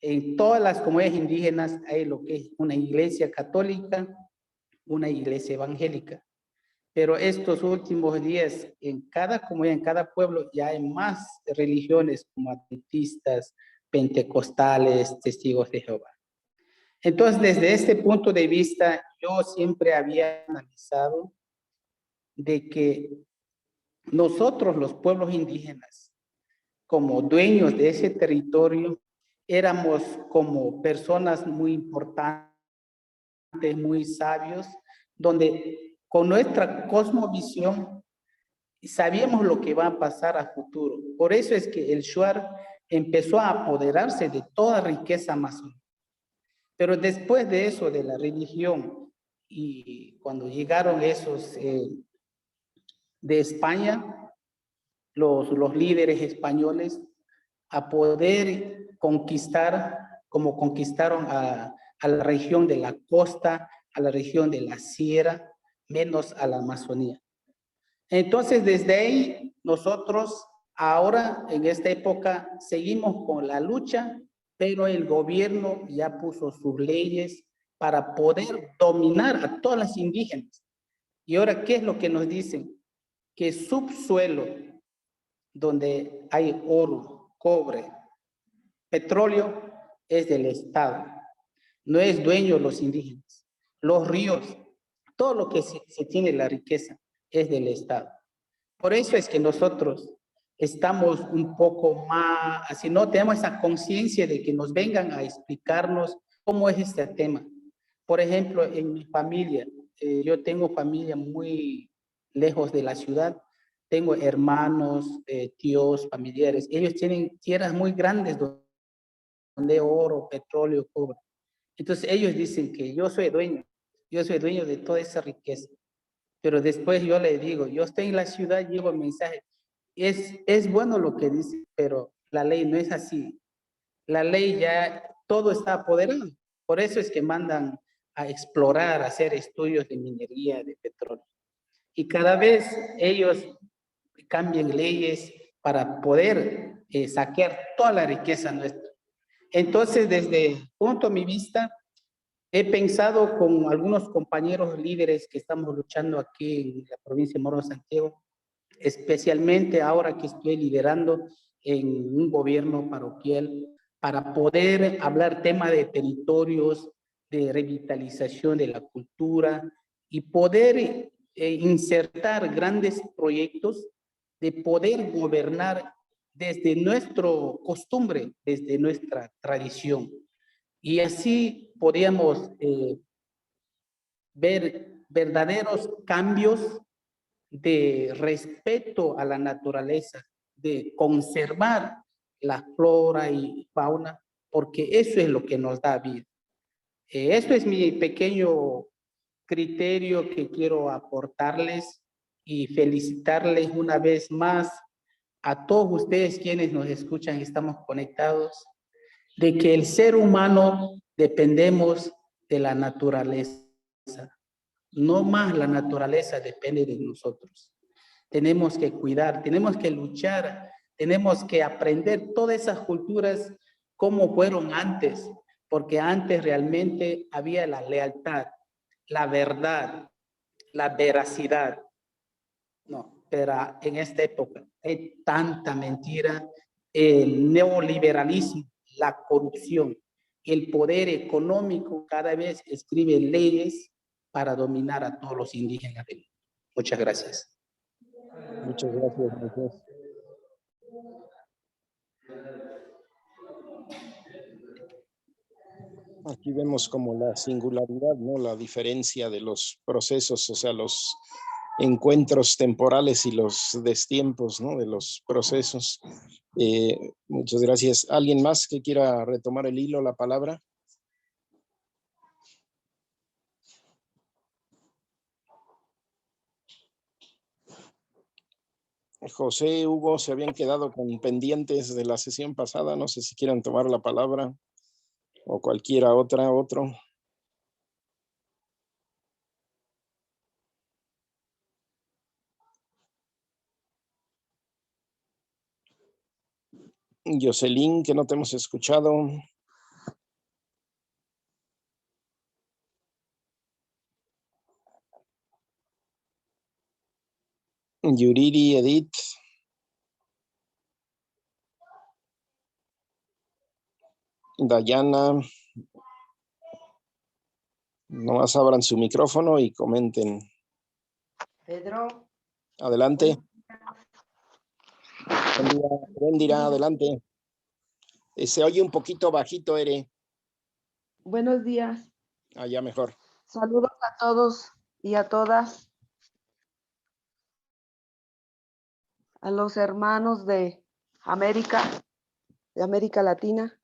En todas las comunidades indígenas hay lo que es una iglesia católica, una iglesia evangélica. Pero estos últimos días, en cada comunidad, en cada pueblo, ya hay más religiones como adventistas, pentecostales, testigos de Jehová. Entonces, desde este punto de vista, yo siempre había analizado de que nosotros, los pueblos indígenas, como dueños de ese territorio, éramos como personas muy importantes, muy sabios, donde con nuestra cosmovisión sabíamos lo que va a pasar a futuro. Por eso es que el Shuar empezó a apoderarse de toda riqueza amazónica. Pero después de eso, de la religión, y cuando llegaron esos de España, los líderes españoles, a poder conquistar, como conquistaron a la región de la costa, a la región de la sierra, menos a la Amazonía. Entonces, desde ahí, nosotros ahora, en esta época, seguimos con la lucha, pero el gobierno ya puso sus leyes para poder dominar a todas las indígenas. Y ahora, ¿qué es lo que nos dicen? Que subsuelo, donde hay oro, cobre, petróleo, es del Estado. No es dueño de los indígenas. Los ríos, todo lo que se tiene la riqueza es del Estado. Por eso es que nosotros estamos un poco más, así no tenemos esa conciencia de que nos vengan a explicarnos cómo es este tema. Por ejemplo, en mi familia, yo tengo familia muy lejos de la ciudad, tengo hermanos, tíos, familiares, ellos tienen tierras muy grandes donde hay oro, petróleo, cobre. Entonces ellos dicen que yo soy dueño de toda esa riqueza. Pero después yo le digo, yo estoy en la ciudad, llevo el mensaje. Es bueno lo que dice, pero la ley no es así. La ley ya, todo está apoderado. Por eso es que mandan a explorar, a hacer estudios de minería, de petróleo. Y cada vez ellos cambian leyes para poder saquear toda la riqueza nuestra. Entonces, desde el punto de mi vista, he pensado con algunos compañeros líderes que estamos luchando aquí en la provincia de Morro Santiago, especialmente ahora que estoy liderando en un gobierno parroquial, para poder hablar tema de territorios, de revitalización de la cultura y poder insertar grandes proyectos de poder gobernar desde nuestra costumbre, desde nuestra tradición. Y así podríamos ver verdaderos cambios de respeto a la naturaleza, de conservar la flora y fauna, porque eso es lo que nos da vida. Esto es mi pequeño criterio que quiero aportarles y felicitarles una vez más a todos ustedes quienes nos escuchan y estamos conectados, de que el ser humano dependemos de la naturaleza. No más la naturaleza depende de nosotros. Tenemos que cuidar, tenemos que luchar, tenemos que aprender todas esas culturas como fueron antes, porque antes realmente había la lealtad, la verdad, la veracidad. No, pero en esta época hay tanta mentira, el neoliberalismo, la corrupción, el poder económico cada vez escribe leyes para dominar a todos los indígenas del mundo. Muchas gracias.
Muchas gracias, Moisés. Aquí vemos como la singularidad, ¿no? La diferencia de los procesos, o sea, los encuentros temporales y los destiempos, ¿no? De los procesos. Muchas gracias. ¿Alguien más que quiera retomar el hilo, la palabra? José, Hugo, se habían quedado con pendientes de la sesión pasada. No sé si quieran tomar la palabra o cualquiera otro. Jocelyn, que no te hemos escuchado. Yuriri, Edith. Dayana, nomás abran su micrófono y comenten.
Pedro.
Adelante. Buen día, adelante. Se oye un poquito bajito, Ere.
Buenos días.
Ya mejor.
Saludos a todos y a todas. A los hermanos de América Latina.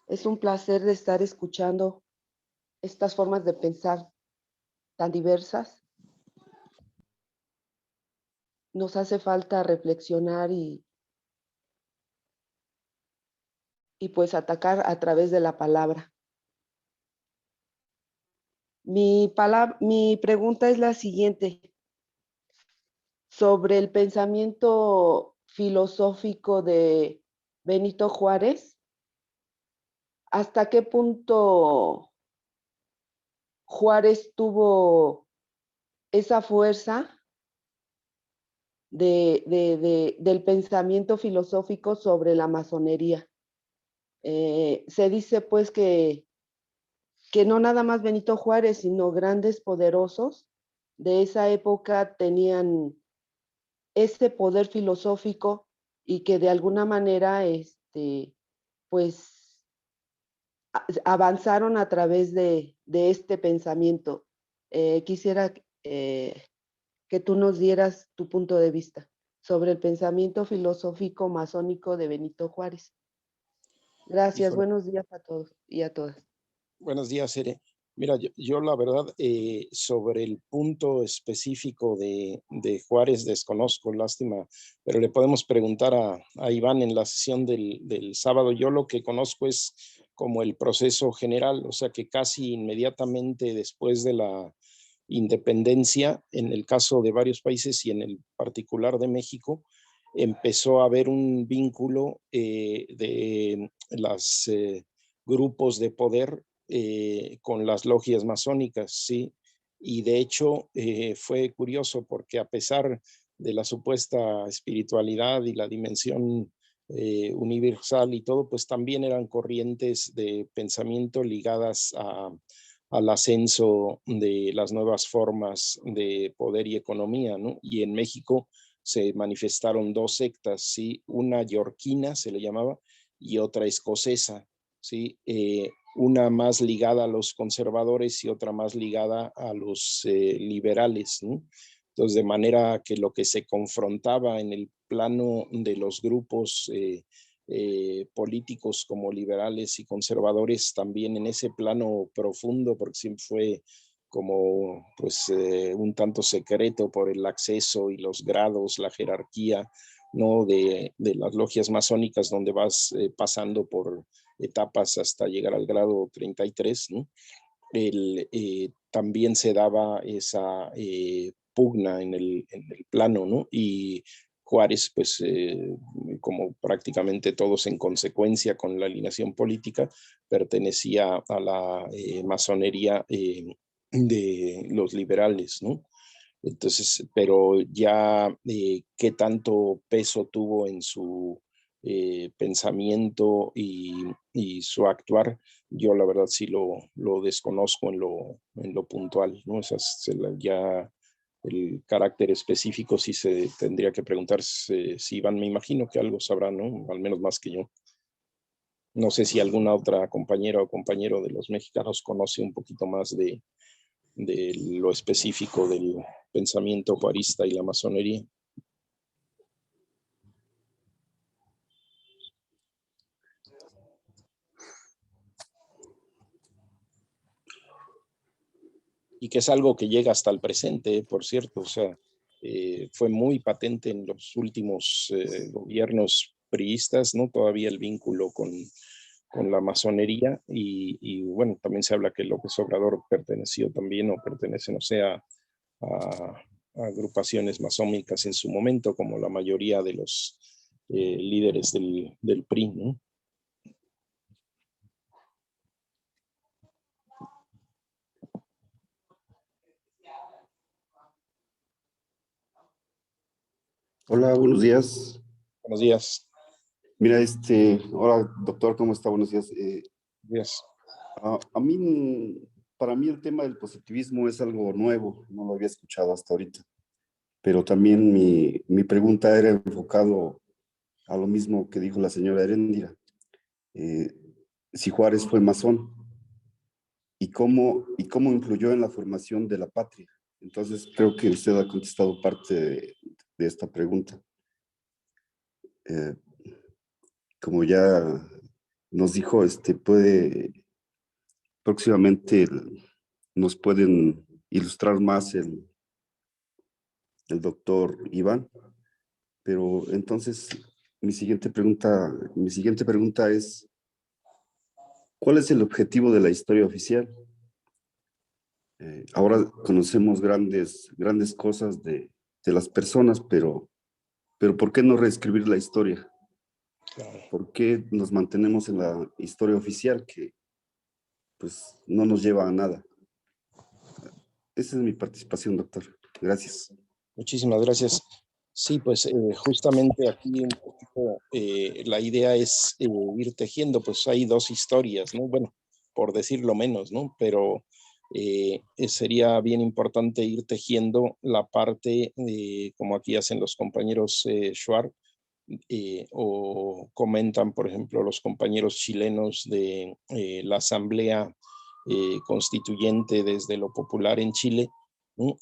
Es un placer de estar escuchando estas formas de pensar tan diversas. Nos hace falta reflexionar y pues atacar a través de la palabra. Mi pregunta es la siguiente. Sobre el pensamiento filosófico de Benito Juárez, ¿hasta qué punto Juárez tuvo esa fuerza del pensamiento filosófico sobre la masonería? Se dice pues que no nada más Benito Juárez, sino grandes poderosos de esa época tenían ese poder filosófico y que de alguna manera pues avanzaron a través de este pensamiento. Quisiera que tú nos dieras tu punto de vista sobre el pensamiento filosófico masónico de Benito Juárez. Gracias, buenos días a todos y a todas.
Buenos días, Ere. Mira, yo la verdad, sobre el punto específico de Juárez desconozco, lástima, pero le podemos preguntar a Iván en la sesión del sábado. Yo lo que conozco es como el proceso general, o sea que casi inmediatamente después de la independencia, en el caso de varios países y en el particular de México, empezó a haber un vínculo de los grupos de poder con las logias masónicas, ¿sí? Y de hecho fue curioso porque a pesar de la supuesta espiritualidad y la dimensión universal y todo, pues también eran corrientes de pensamiento ligadas al ascenso de las nuevas formas de poder y economía, ¿no? Y en México se manifestaron dos sectas, ¿sí? Una yorquina se le llamaba y otra escocesa, ¿sí? Una más ligada a los conservadores y otra más ligada a los liberales, ¿no? Entonces, de manera que lo que se confrontaba en el plano de los grupos políticos como liberales y conservadores, también en ese plano profundo, porque siempre fue como pues un tanto secreto por el acceso y los grados, la jerarquía, ¿no? de las logias masónicas, donde vas pasando por etapas hasta llegar al grado 33, ¿no? También se daba esa pugna en el plano, ¿no? Y Juárez, pues como prácticamente todos en consecuencia con la alineación política, pertenecía a la masonería de los liberales, ¿no? Entonces, pero ya qué tanto peso tuvo en su pensamiento y su actuar, yo la verdad sí lo desconozco en lo puntual, ¿no? Ya el carácter específico sí se tendría que preguntar si Iván, me imagino que algo sabrá, ¿no? Al menos más que yo. No sé si alguna otra compañera o compañero de los mexicanos conoce un poquito más de lo específico del pensamiento juarista y la masonería. Y que es algo que llega hasta el presente, por cierto, o sea, fue muy patente en los últimos gobiernos priistas, ¿no? Todavía el vínculo con la masonería y bueno, también se habla que López Obrador perteneció también o pertenece, no sé, a agrupaciones masónicas en su momento, como la mayoría de los líderes del PRI, ¿no?
Hola, buenos días.
Buenos días.
Mira, hola doctor, ¿cómo está? Buenos días.
Yes.
A mí, para mí el tema del positivismo es algo nuevo, no lo había escuchado hasta ahorita, pero también mi pregunta era enfocado a lo mismo que dijo la señora Heréndira. Si Juárez fue masón y cómo influyó en la formación de la patria. Entonces creo que usted ha contestado parte de esta pregunta. Eh, Como ya nos dijo, próximamente nos pueden ilustrar más el doctor Iván, pero entonces mi siguiente pregunta es, ¿cuál es el objetivo de la historia oficial? Ahora conocemos grandes cosas de las personas, pero ¿por qué no reescribir la historia?
Claro.
¿Por qué nos mantenemos en la historia oficial que pues no nos lleva a nada? Esa es mi participación, doctor. Gracias.
Muchísimas gracias. Sí, pues justamente aquí un poquito la idea es ir tejiendo, pues hay dos historias, ¿no? Bueno, por decirlo menos, ¿no? Pero sería bien importante ir tejiendo la parte, como aquí hacen los compañeros Schwartz, o comentan, por ejemplo, los compañeros chilenos de la Asamblea Constituyente desde lo popular en Chile, ¿no?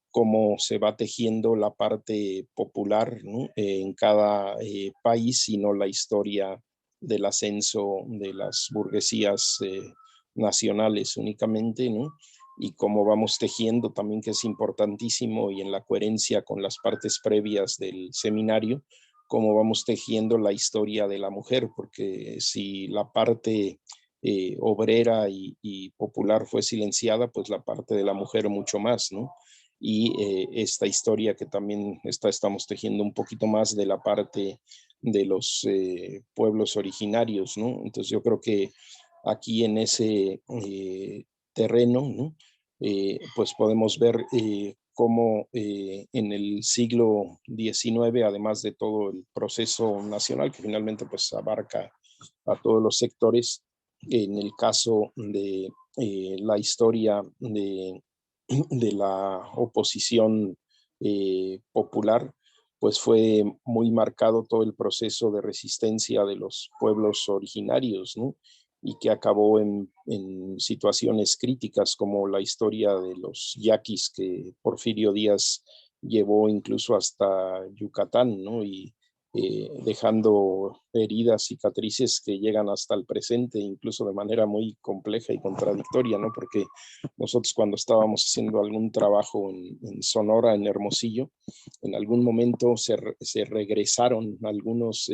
Cómo se va tejiendo la parte popular, ¿no? En cada país, y no la historia del ascenso de las burguesías nacionales únicamente, ¿no? Y cómo vamos tejiendo también, que es importantísimo, y en la coherencia con las partes previas del seminario, cómo vamos tejiendo la historia de la mujer, porque si la parte obrera y popular fue silenciada, pues la parte de la mujer mucho más, ¿no? Y esta historia que también estamos tejiendo un poquito más de la parte de los pueblos originarios, ¿no? Entonces yo creo que aquí en ese terreno, ¿no? Pues podemos ver cómo en el siglo XIX, además de todo el proceso nacional que finalmente pues abarca a todos los sectores, en el caso de la historia de la oposición popular, pues fue muy marcado todo el proceso de resistencia de los pueblos originarios, ¿no? Y que acabó en situaciones críticas, como la historia de los yaquis que Porfirio Díaz llevó incluso hasta Yucatán, ¿no? Y dejando heridas, cicatrices que llegan hasta el presente, incluso de manera muy compleja y contradictoria, ¿no? Porque nosotros, cuando estábamos haciendo algún trabajo en Sonora, en Hermosillo, en algún momento se regresaron algunos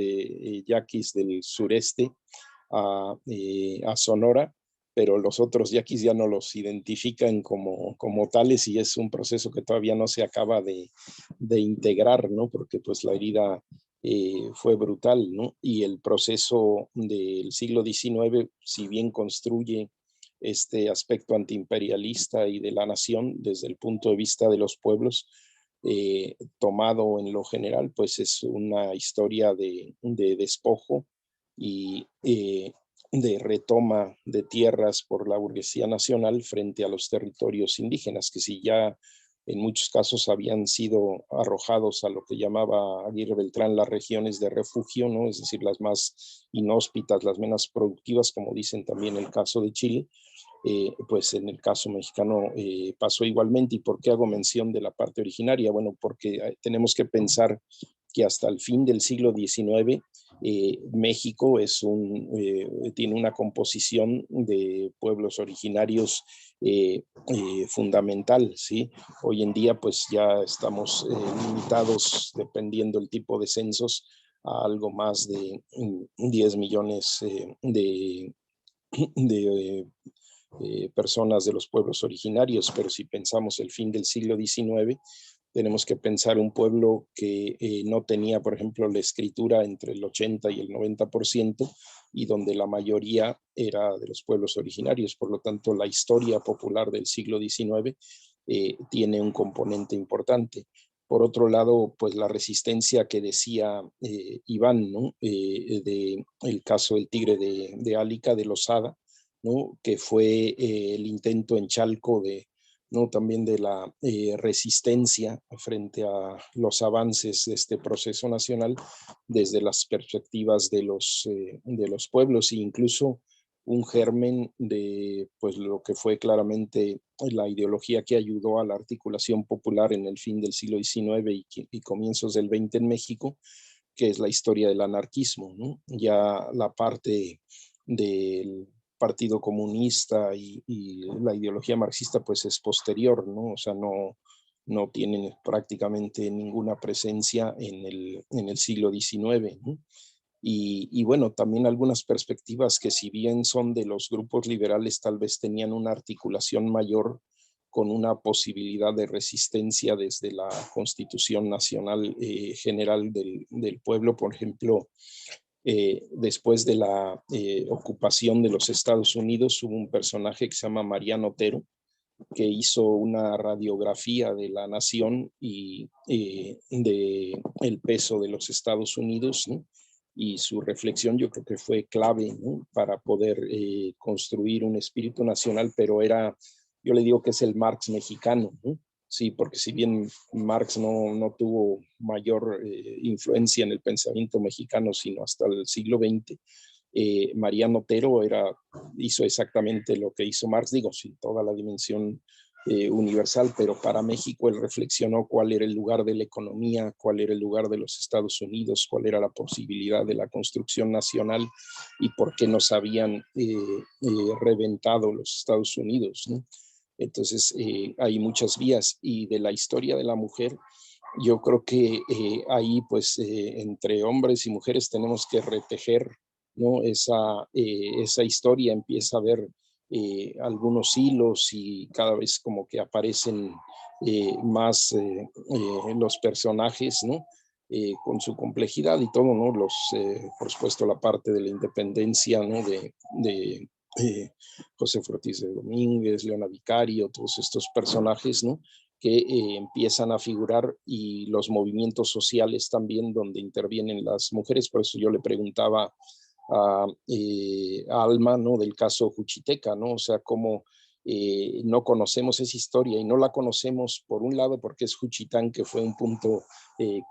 yaquis del sureste a Sonora, pero los otros yaquis ya no los identifican como tales, y es un proceso que todavía no se acaba de integrar, ¿no? Porque pues la herida fue brutal, ¿no? Y el proceso del siglo XIX, si bien construye este aspecto antiimperialista y de la nación desde el punto de vista de los pueblos, tomado en lo general, pues es una historia de despojo y de retoma de tierras por la burguesía nacional frente a los territorios indígenas, que si ya en muchos casos habían sido arrojados a lo que llamaba Aguirre Beltrán las regiones de refugio, ¿no? Es decir, las más inhóspitas, las menos productivas, como dicen también en el caso de Chile, pues en el caso mexicano pasó igualmente. ¿Y por qué hago mención de la parte originaria? Bueno, porque tenemos que pensar que hasta el fin del siglo XIX México tiene una composición de pueblos originarios fundamental, ¿sí? Hoy en día pues ya estamos limitados, dependiendo del tipo de censos, a algo más de 10 millones de personas de los pueblos originarios, pero si pensamos el fin del siglo XIX, tenemos que pensar un pueblo que no tenía, por ejemplo, la escritura entre el 80 y el 90%, y donde la mayoría era de los pueblos originarios. Por lo tanto, la historia popular del siglo XIX tiene un componente importante. Por otro lado, pues la resistencia que decía Iván, ¿no? El caso del Tigre de Álica, de Losada, ¿no? Que fue el intento en Chalco ¿no? También de la resistencia frente a los avances de este proceso nacional desde las perspectivas de los pueblos, e incluso un germen de pues lo que fue claramente la ideología que ayudó a la articulación popular en el fin del siglo XIX y comienzos del XX en México, que es la historia del anarquismo, ¿no? Ya la parte del Partido Comunista y la ideología marxista pues es posterior, ¿no? O sea, no tienen prácticamente ninguna presencia en el siglo XIX, ¿no? Y bueno, también algunas perspectivas que si bien son de los grupos liberales, tal vez tenían una articulación mayor con una posibilidad de resistencia desde la Constitución Nacional General del pueblo. Por ejemplo, después de la ocupación de los Estados Unidos, hubo un personaje que se llama Mariano Otero, que hizo una radiografía de la nación y de el peso de los Estados Unidos, ¿no? Y su reflexión yo creo que fue clave, ¿no? Para poder construir un espíritu nacional, pero yo le digo que es el Marx mexicano, ¿no? Sí, porque si bien Marx no tuvo mayor influencia en el pensamiento mexicano, sino hasta el siglo XX, Mariano Otero hizo exactamente lo que hizo Marx, digo, sin toda la dimensión universal, pero para México él reflexionó cuál era el lugar de la economía, cuál era el lugar de los Estados Unidos, cuál era la posibilidad de la construcción nacional y por qué nos habían reventado los Estados Unidos, ¿no? Entonces, hay muchas vías, y de la historia de la mujer, yo creo que ahí, pues, entre hombres y mujeres tenemos que retejer, ¿no? Esa historia. Empieza a haber algunos hilos y cada vez como que aparecen más los personajes, ¿no? Con su complejidad y todo, ¿no? Por supuesto, la parte de la independencia, ¿no? De José Ortiz de Domínguez, Leona Vicario, todos estos personajes, ¿no? Que empiezan a figurar, y los movimientos sociales también donde intervienen las mujeres. Por eso yo le preguntaba a Alma, ¿no? Del caso Juchiteca, ¿no? O sea, cómo no conocemos esa historia, y no la conocemos por un lado porque es Juchitán, que fue un punto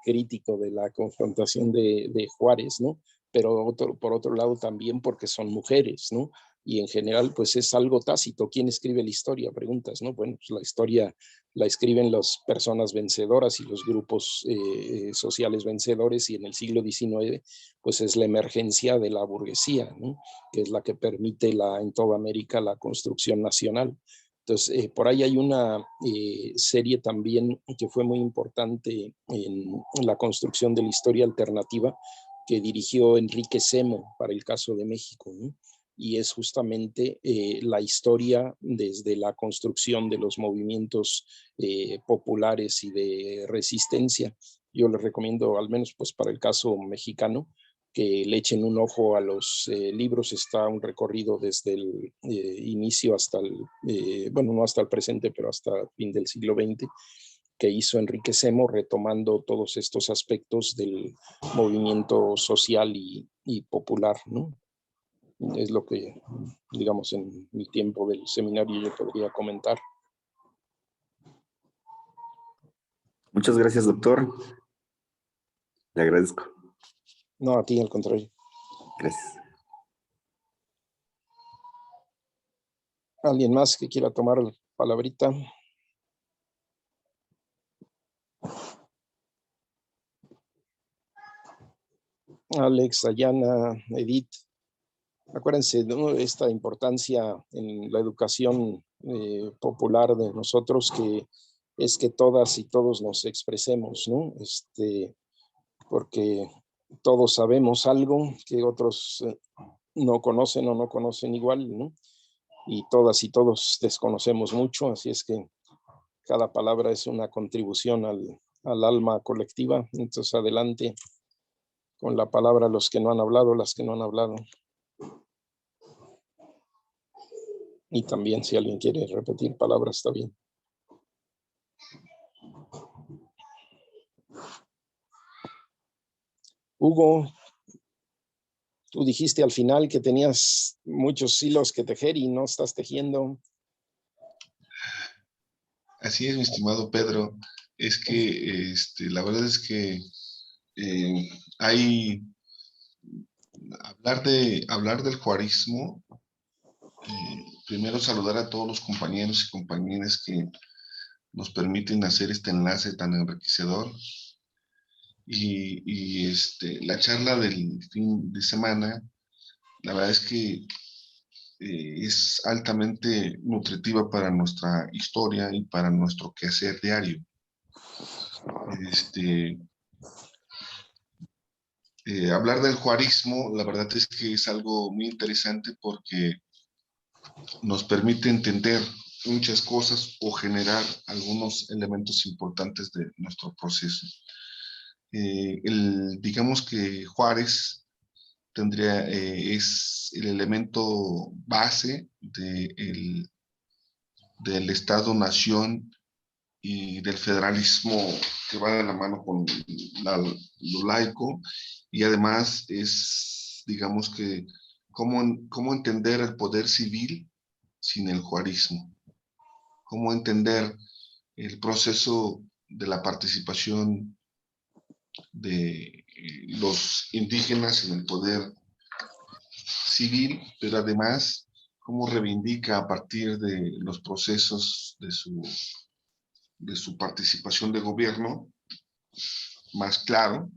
crítico de la confrontación de Juárez, ¿no? Pero por otro lado también porque son mujeres, ¿no? Y en general pues es algo tácito. ¿Quién escribe la historia? Preguntas, ¿no? Bueno, pues la historia la escriben las personas vencedoras y los grupos sociales vencedores, y en el siglo XIX pues es la emergencia de la burguesía, ¿no? Que es la que permite en toda América la construcción nacional. Entonces, por ahí hay una serie también que fue muy importante en la construcción de la historia alternativa, que dirigió Enrique Semo para el caso de México, ¿no? Y es justamente la historia desde la construcción de los movimientos populares y de resistencia. Yo les recomiendo, al menos pues para el caso mexicano, que le echen un ojo a los libros. Está un recorrido desde el inicio hasta bueno, no hasta el presente, pero hasta el fin del siglo XX, que hizo Enrique Semo, retomando todos estos aspectos del movimiento social y popular, ¿no? Es lo que, digamos, en el tiempo del seminario yo podría comentar.
Muchas gracias, doctor. Le agradezco.
No, a ti, al contrario.
Gracias.
¿Alguien más que quiera tomar la palabrita? Alex, Ayana, Edith. Acuérdense, ¿no? Esta importancia en la educación popular de nosotros, que es que todas y todos nos expresemos, ¿no? Porque todos sabemos algo que otros no conocen o no conocen igual, ¿no? Y todas y todos desconocemos mucho, así es que cada palabra es una contribución al alma colectiva. Entonces, adelante con la palabra los que no han hablado, las que no han hablado. Y también si alguien quiere repetir palabras, está bien. Hugo, tú dijiste al final que tenías muchos hilos que tejer y no estás tejiendo.
Así es, mi estimado Pedro. Es que la verdad es que hay hablar del juarismo. Primero saludar a todos los compañeros y compañeras que nos permiten hacer este enlace tan enriquecedor. Y la charla del fin de semana, la verdad es que es altamente nutritiva para nuestra historia y para nuestro quehacer diario. Hablar del juarismo, la verdad es que es algo muy interesante porque nos permite entender muchas cosas o generar algunos elementos importantes de nuestro proceso. Digamos que Juárez es el elemento base del Estado-Nación y del federalismo que va de la mano con lo laico, y además es, digamos que, cómo entender el poder civil sin el juarismo, cómo entender el proceso de la participación de los indígenas en el poder civil, pero además cómo reivindica a partir de los procesos de su participación de gobierno, más claro,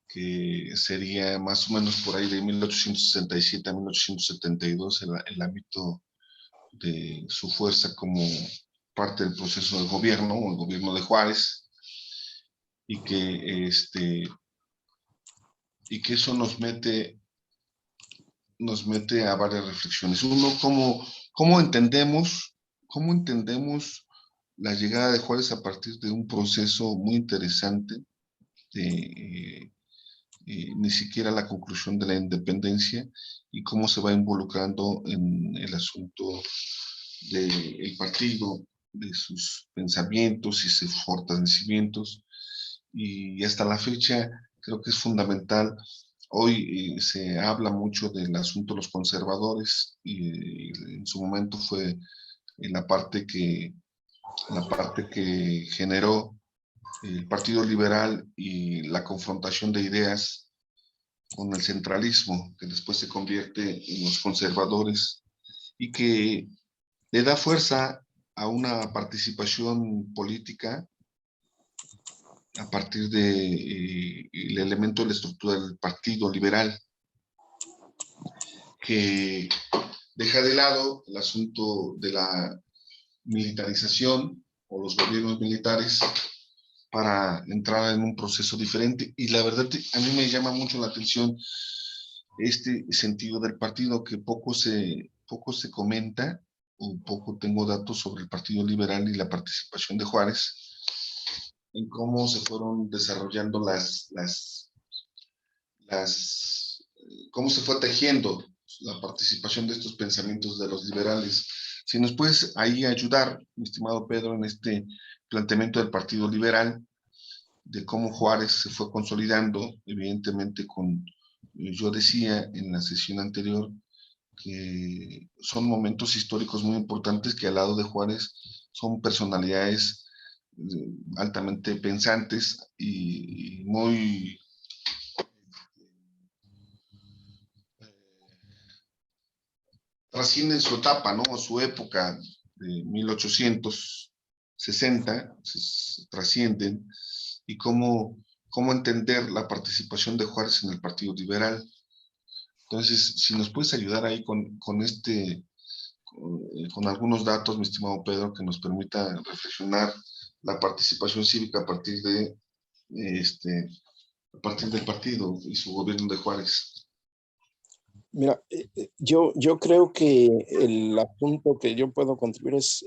que sería más o menos por ahí de 1867 a 1872 el ámbito de su fuerza como parte del proceso del gobierno, o el gobierno de Juárez, y que eso nos mete a varias reflexiones. Uno, ¿cómo entendemos la llegada de Juárez a partir de un proceso muy interesante de ni siquiera la conclusión de la independencia, y cómo se va involucrando en el asunto del partido, de sus pensamientos y sus fortalecimientos, y hasta la fecha creo que es fundamental. Hoy se habla mucho del asunto de los conservadores, y en su momento fue la parte que generó el Partido Liberal y la confrontación de ideas con el centralismo, que después se convierte en los conservadores, y que le da fuerza a una participación política a partir del elemento de la estructura del Partido Liberal, que deja de lado el asunto de la militarización o los gobiernos militares para entrar en un proceso diferente. Y la verdad, a mí me llama mucho la atención este sentido del partido, que poco se comenta, o poco tengo datos sobre el Partido Liberal y la participación de Juárez, en cómo se fueron desarrollando cómo se fue tejiendo la participación de estos pensamientos de los liberales. Si nos puedes ahí ayudar, mi estimado Pedro, en este planteamiento del Partido Liberal, de cómo Juárez se fue consolidando, evidentemente yo decía en la sesión anterior que son momentos históricos muy importantes, que al lado de Juárez son personalidades altamente pensantes y muy trascienden su etapa, ¿no? Su época de 1860, trascienden, y cómo entender la participación de Juárez en el Partido Liberal. Entonces, si nos puedes ayudar ahí con algunos datos, mi estimado Pedro, que nos permita reflexionar la participación cívica a partir del partido y su gobierno de Juárez.
Mira, yo creo que el asunto que yo puedo contribuir es,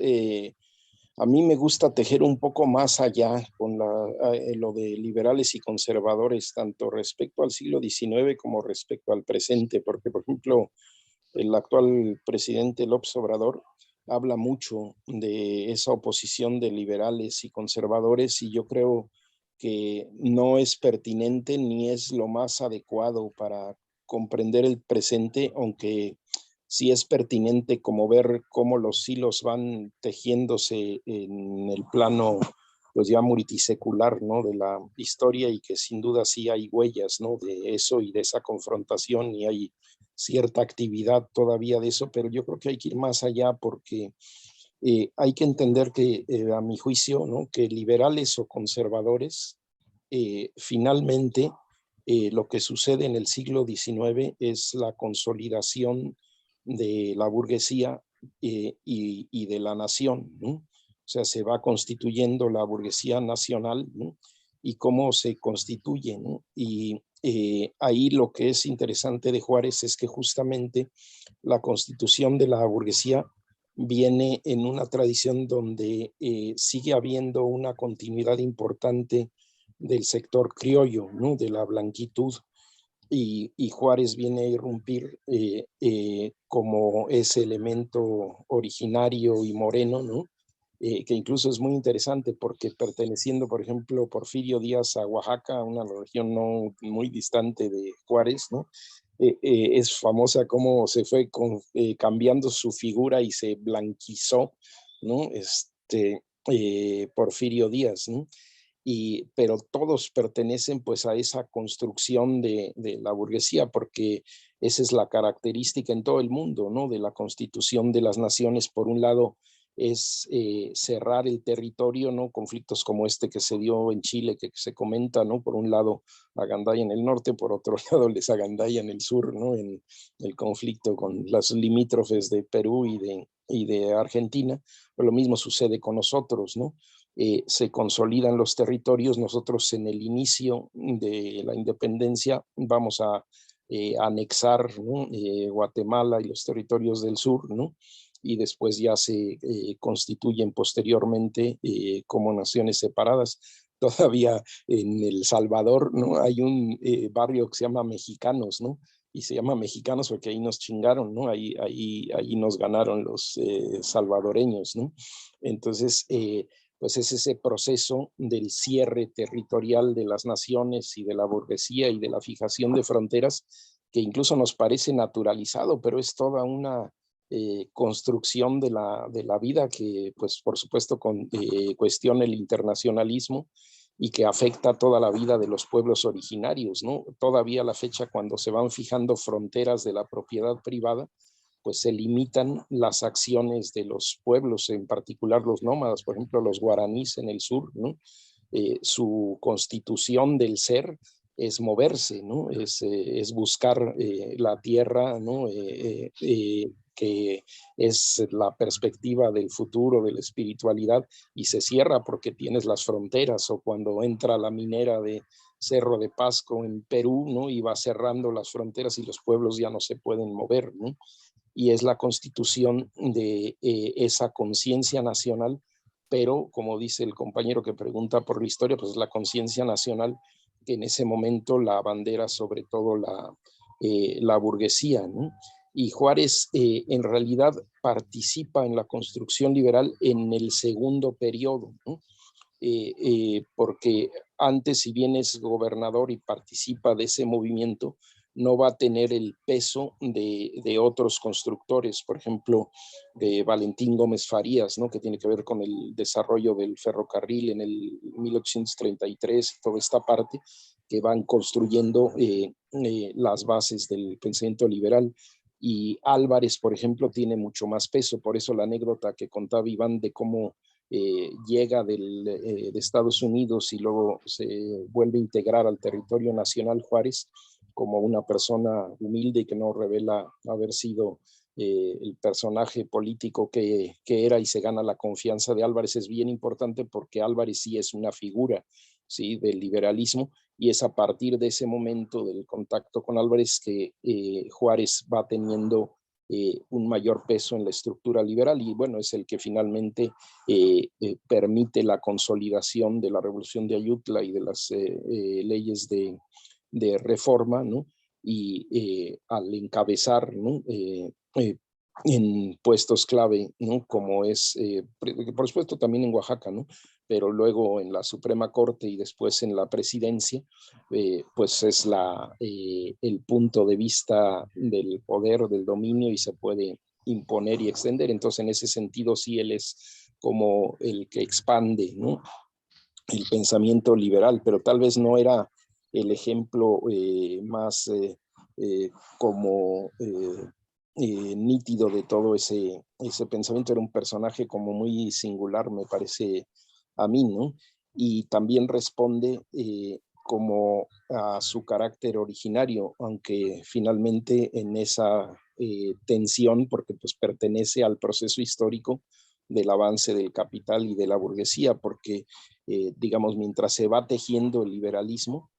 a mí me gusta tejer un poco más allá con lo de liberales y conservadores, tanto respecto al siglo XIX como respecto al presente, porque, por ejemplo, el actual presidente López Obrador habla mucho de esa oposición de liberales y conservadores, y yo creo que no es pertinente ni es lo más adecuado para comprender el presente, aunque sí es pertinente como ver cómo los hilos van tejiéndose en el plano pues ya multisecular, ¿no? De la historia, y que sin duda sí hay huellas, ¿no? De eso y de esa confrontación, y hay cierta actividad todavía de eso, pero yo creo que hay que ir más allá, porque hay que entender que, a mi juicio, ¿no? Que liberales o conservadores, finalmente, lo que sucede en el siglo XIX es la consolidación de la burguesía y de la nación, ¿no? O sea, se va constituyendo la burguesía nacional, ¿no? Y cómo se constituye, ¿no? Y ahí lo que es interesante de Juárez es que justamente la constitución de la burguesía viene en una tradición donde sigue habiendo una continuidad importante del sector criollo, ¿no? De la blanquitud, y Juárez viene a irrumpir como ese elemento originario y moreno, ¿no? Que incluso es muy interesante porque, perteneciendo, por ejemplo, Porfirio Díaz a Oaxaca, una región no muy distante de Juárez, ¿no? Es famosa cómo se fue cambiando su figura y se blanquizó, ¿no? Porfirio Díaz, ¿no? Pero todos pertenecen pues a esa construcción de la burguesía, porque esa es la característica en todo el mundo, ¿no? De la constitución de las naciones. Por un lado es cerrar el territorio, ¿no? Conflictos como este que se dio en Chile, que se comenta, ¿no? Por un lado la gandalla en el norte, por otro lado les agandalla en el sur, ¿no? En el conflicto con las limítrofes de Perú y de Argentina. Pero lo mismo sucede con nosotros, ¿no? Se consolidan los territorios. Nosotros, en el inicio de la independencia, vamos a anexar, ¿no? Guatemala y los territorios del sur, ¿no? Y después ya se constituyen posteriormente como naciones separadas. Todavía en El Salvador, ¿no? Hay un barrio que se llama Mexicanos, ¿no? Y se llama Mexicanos porque ahí nos chingaron, ¿no? Ahí nos ganaron los salvadoreños, ¿no? Entonces, pues es ese proceso del cierre territorial de las naciones y de la burguesía y de la fijación de fronteras, que incluso nos parece naturalizado, pero es toda una construcción de la vida que, pues, por supuesto, cuestiona el internacionalismo y que afecta toda la vida de los pueblos originarios, ¿no? Todavía a la fecha, cuando se van fijando fronteras de la propiedad privada, pues se limitan las acciones de los pueblos, en particular los nómadas, por ejemplo, los guaraníes en el sur, ¿no? Su constitución del ser es moverse, ¿no? Es buscar la tierra, ¿no? Que es la perspectiva del futuro, de la espiritualidad, y se cierra porque tienes las fronteras, o cuando entra la minera de Cerro de Pasco en Perú, ¿no? Y va cerrando las fronteras y los pueblos ya no se pueden mover, ¿no? Y es la constitución de esa conciencia nacional, pero como dice el compañero que pregunta por la historia, pues la conciencia nacional que en ese momento la bandera sobre todo la burguesía, ¿no? Y Juárez en realidad participa en la construcción liberal en el segundo periodo, ¿no? Porque antes, si bien es gobernador y participa de ese movimiento, no va a tener el peso de otros constructores, por ejemplo, de Valentín Gómez Farías, ¿no? Que tiene que ver con el desarrollo del ferrocarril en el 1833 y toda esta parte que van construyendo las bases del pensamiento liberal. Y Álvarez, por ejemplo, tiene mucho más peso. Por eso la anécdota que contaba Iván de cómo llega de Estados Unidos y luego se vuelve a integrar al territorio nacional Juárez como una persona humilde y que no revela haber sido el personaje político que era, y se gana la confianza de Álvarez. Es bien importante porque Álvarez sí es una figura, ¿sí? Del liberalismo, y es a partir de ese momento del contacto con Álvarez que Juárez va teniendo un mayor peso en la estructura liberal, y bueno, es el que finalmente permite la consolidación de la Revolución de Ayutla y de las leyes de reforma, ¿no? Y al encabezar, ¿no? En puestos clave, ¿no? Como es, por supuesto, también en Oaxaca, ¿no? pero luego en la Suprema Corte y después en la presidencia, pues es el punto de vista del poder, del dominio, y se puede imponer y extender. Entonces, en ese sentido, sí, él es como el que expande, ¿no?, el pensamiento liberal, pero tal vez no era el ejemplo más como nítido de todo ese pensamiento. Era un personaje como muy singular, me parece a mí, ¿no? Y también responde como a su carácter originario, aunque finalmente en esa tensión, porque pues pertenece al proceso histórico del avance del capital y de la burguesía, porque digamos, mientras se va tejiendo el liberalismo,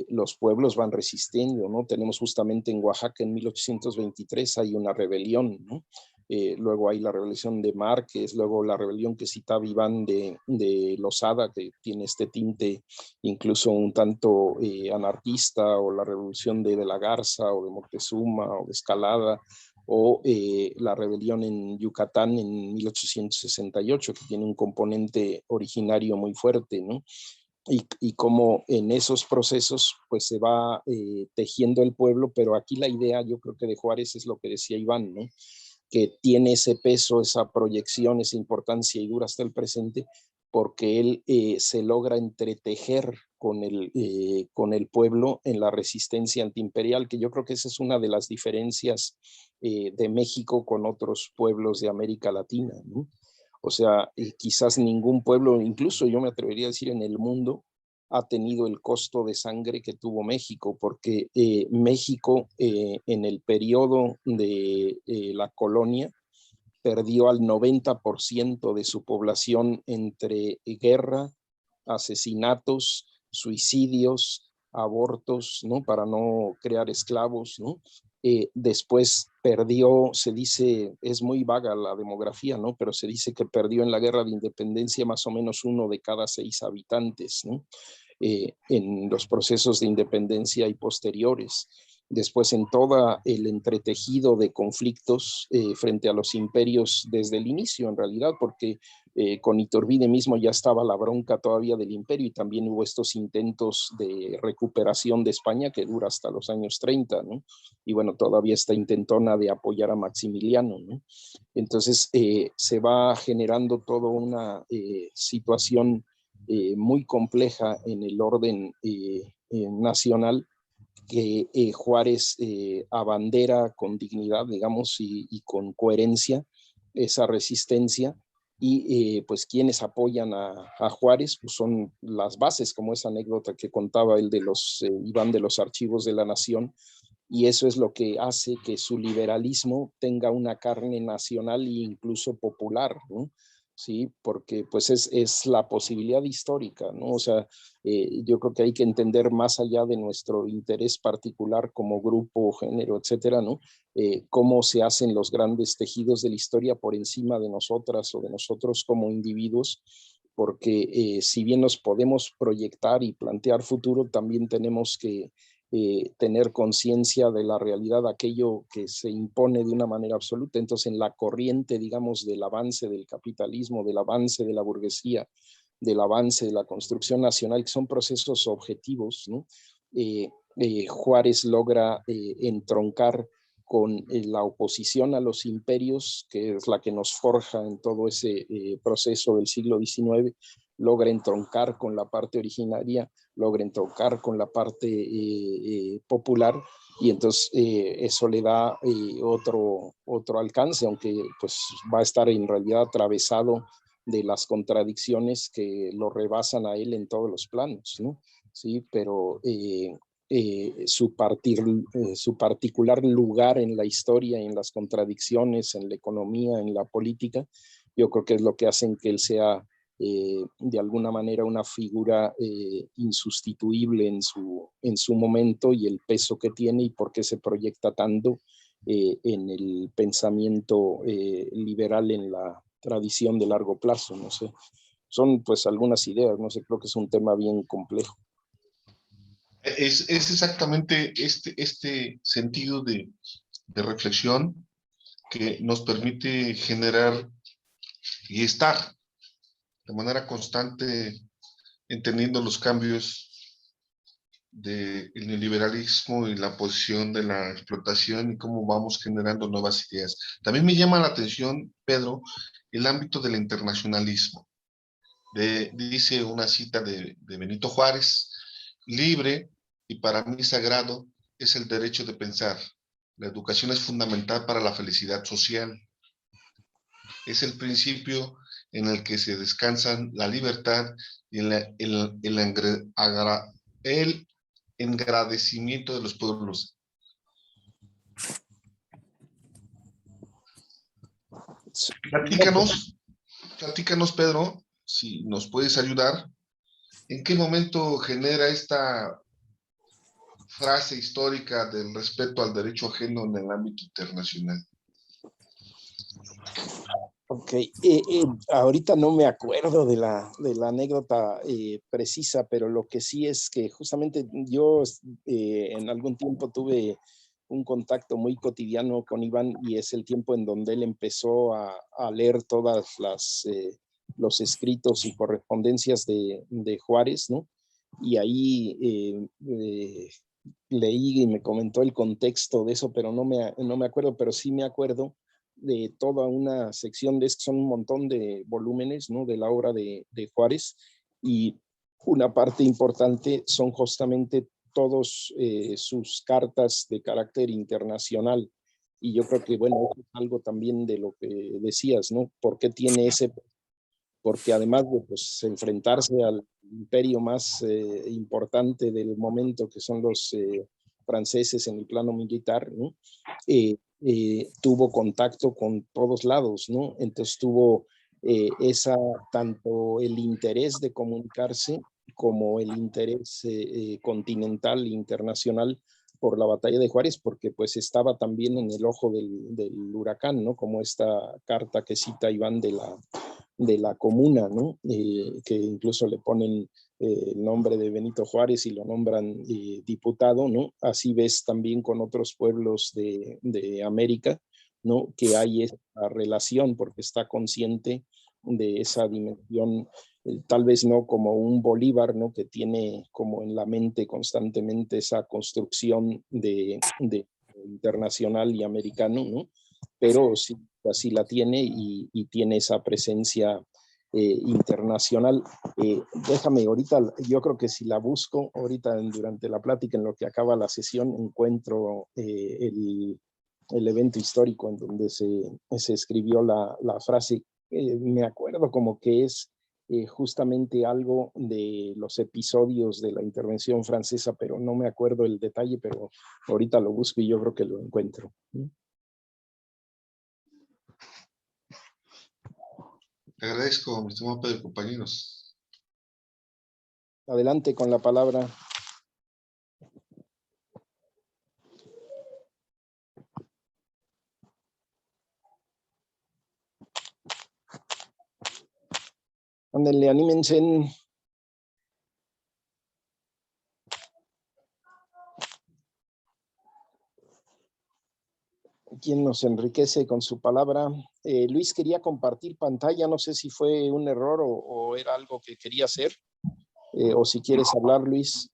los pueblos van resistiendo, ¿no? Tenemos justamente en Oaxaca en 1823 hay una rebelión, ¿no? Luego hay la rebelión de Márquez, luego la rebelión que citaba Iván de Losada, que tiene este tinte incluso un tanto anarquista, o la revolución de la Garza, o de Moctezuma, o de Escalada, o la rebelión en Yucatán en 1868, que tiene un componente originario muy fuerte, ¿no? Y cómo en esos procesos pues se va tejiendo el pueblo, pero aquí la idea, yo creo que de Juárez es lo que decía Iván, ¿no?, que tiene ese peso, esa proyección, esa importancia y dura hasta el presente, porque él se logra entretejer con el pueblo en la resistencia antiimperial, que yo creo que esa es una de las diferencias de México con otros pueblos de América Latina, ¿no? O sea, quizás ningún pueblo, incluso yo me atrevería a decir en el mundo, ha tenido el costo de sangre que tuvo México, porque México en el periodo de la colonia perdió al 90% de su población entre guerra, asesinatos, suicidios, abortos, ¿no?, para no crear esclavos, ¿no? Después perdió, se dice, es muy vaga la demografía, ¿no?, pero se dice que perdió en la guerra de independencia más o menos 1 de cada 6 habitantes, ¿no?, en los procesos de independencia y posteriores. Después en todo el entretejido de conflictos frente a los imperios desde el inicio, en realidad, porque con Iturbide mismo ya estaba la bronca todavía del imperio, y también hubo estos intentos de recuperación de España que dura hasta los años 30, ¿no? Y bueno, todavía está intentona de apoyar a Maximiliano, ¿no? Entonces se va generando toda una situación muy compleja en el orden nacional, que Juárez abandera con dignidad, digamos, y con coherencia esa resistencia. Y pues quienes apoyan a Juárez pues son las bases, como esa anécdota que contaba el de Iván, de los archivos de la Nación, y eso es lo que hace que su liberalismo tenga una carne nacional e incluso popular, ¿no? Sí, porque pues es la posibilidad histórica, ¿no? O sea, yo creo que hay que entender más allá de nuestro interés particular como grupo, género, etcétera, ¿no? Cómo se hacen los grandes tejidos de la historia por encima de nosotras o de nosotros como individuos, porque si bien nos podemos proyectar y plantear futuro, también tenemos que tener conciencia de la realidad, aquello que se impone de una manera absoluta. Entonces, en la corriente, digamos, del avance del capitalismo, del avance de la burguesía, del avance de la construcción nacional, que son procesos objetivos, ¿no? Juárez logra entroncar con la oposición a los imperios, que es la que nos forja en todo ese proceso del siglo XIX, logra entroncar con la parte originaria, logra entroncar con la parte popular, y entonces eso le da otro alcance, aunque pues va a estar en realidad atravesado de las contradicciones que lo rebasan a él en todos los planos, ¿no? Sí, pero su particular lugar en la historia, en las contradicciones, en la economía, en la política, yo creo que es lo que hacen que él sea de alguna manera una figura insustituible en su momento, y el peso que tiene y por qué se proyecta tanto en el pensamiento liberal en la tradición de largo plazo, no sé. Son pues algunas ideas, no sé, creo que es un tema bien complejo.
Es exactamente este sentido de reflexión que nos permite generar y estar de manera constante, entendiendo los cambios del neoliberalismo y la posición de la explotación y cómo vamos generando nuevas ideas. También me llama la atención, Pedro, el ámbito del internacionalismo. Dice una cita de Benito Juárez: libre y para mí sagrado es el derecho de pensar. La educación es fundamental para la felicidad social. Es el principio en el que se descansan la libertad y el engrandecimiento de los pueblos. Platícanos, Pedro, si nos puedes ayudar, ¿en qué momento genera esta frase histórica del respeto al derecho ajeno en el ámbito internacional?
Ok, ahorita no me acuerdo de la anécdota precisa, pero lo que sí es que justamente yo en algún tiempo tuve un contacto muy cotidiano con Iván, y es el tiempo en donde él empezó a leer todas los escritos y correspondencias de Juárez, ¿no? Y ahí leí y me comentó el contexto de eso, pero no me acuerdo, pero sí me acuerdo de toda una sección de son un montón de volúmenes, ¿no?, de la obra de Juárez, y una parte importante son justamente todos sus cartas de carácter internacional. Y yo creo que, bueno, es algo también de lo que decías, ¿no? ¿Por qué tiene ese? Porque además de pues, enfrentarse al imperio más importante del momento, que son los franceses en el plano militar, ¿no? Tuvo contacto con todos lados, ¿no? Entonces tuvo tanto el interés de comunicarse como el interés continental e internacional por la batalla de Juárez, porque pues estaba también en el ojo del huracán, ¿no? Como esta carta que cita Iván de la comuna, ¿no? Que incluso le ponen el nombre de Benito Juárez y lo nombran diputado, ¿no? Así ves también con otros pueblos de América, ¿no? Que hay esa relación porque está consciente de esa dimensión, tal vez no como un Bolívar, ¿no? Que tiene como en la mente constantemente esa construcción de internacional y americano, ¿no? Pero sí, así la tiene y tiene esa presencia internacional. Déjame ahorita, yo creo que si la busco ahorita durante la plática, en lo que acaba la sesión, encuentro el evento histórico en donde se escribió la frase. Me acuerdo como que es justamente algo de los episodios de la intervención francesa, pero no me acuerdo el detalle, pero ahorita lo busco y yo creo que lo encuentro.
Te agradezco, mi estimado Pedro, compañeros.
Adelante con la palabra. Ándenle, anímense. Quien nos enriquece con su palabra. Luis quería compartir pantalla, no sé si fue un error o era algo que quería hacer, o si quieres hablar, Luis.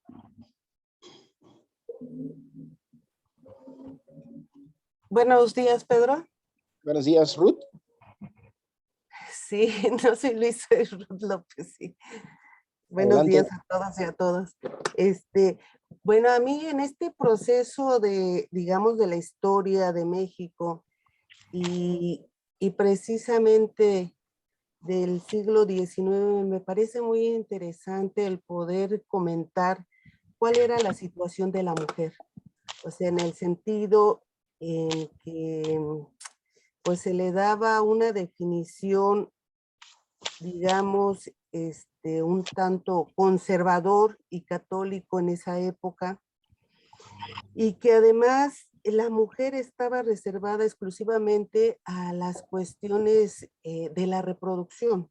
Buenos días, Pedro.
Buenos días, Ruth.
Sí, no soy Luis, soy Ruth López, sí. Buenos
Adelante.
días a todos y a todas. Bueno, a mí en este proceso de, digamos, de la historia de México y precisamente del siglo XIX, me parece muy interesante el poder comentar cuál era la situación de la mujer. O sea, en el sentido en que pues se le daba una definición, digamos, un tanto conservador y católico en esa época, y que además la mujer estaba reservada exclusivamente a las cuestiones de la reproducción,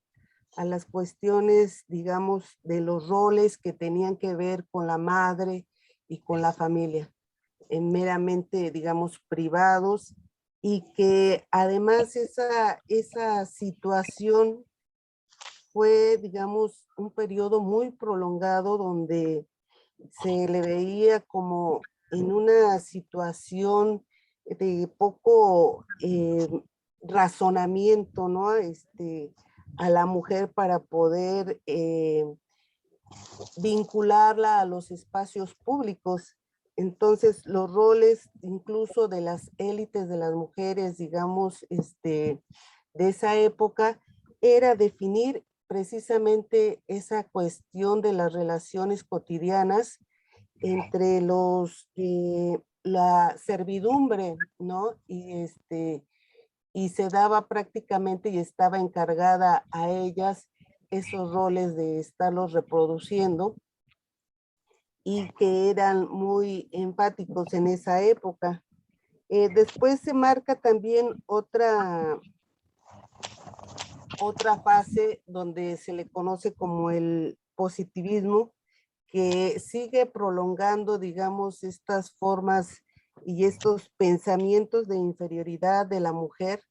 a las cuestiones, digamos, de los roles que tenían que ver con la madre y con la familia, meramente, digamos, privados, y que además esa situación fue, digamos, un periodo muy prolongado donde se le veía como en una situación de poco razonamiento, ¿no? A la mujer para poder vincularla a los espacios públicos. Entonces, los roles incluso de las élites de las mujeres, digamos, de esa época, era definir precisamente esa cuestión de las relaciones cotidianas entre la servidumbre, ¿no? Y se daba prácticamente y estaba encargada a ellas esos roles de estarlos reproduciendo y que eran muy enfáticos en esa época. Después se marca también otra fase donde se le conoce como el positivismo, que sigue prolongando, digamos, estas formas y estos pensamientos de inferioridad de la mujer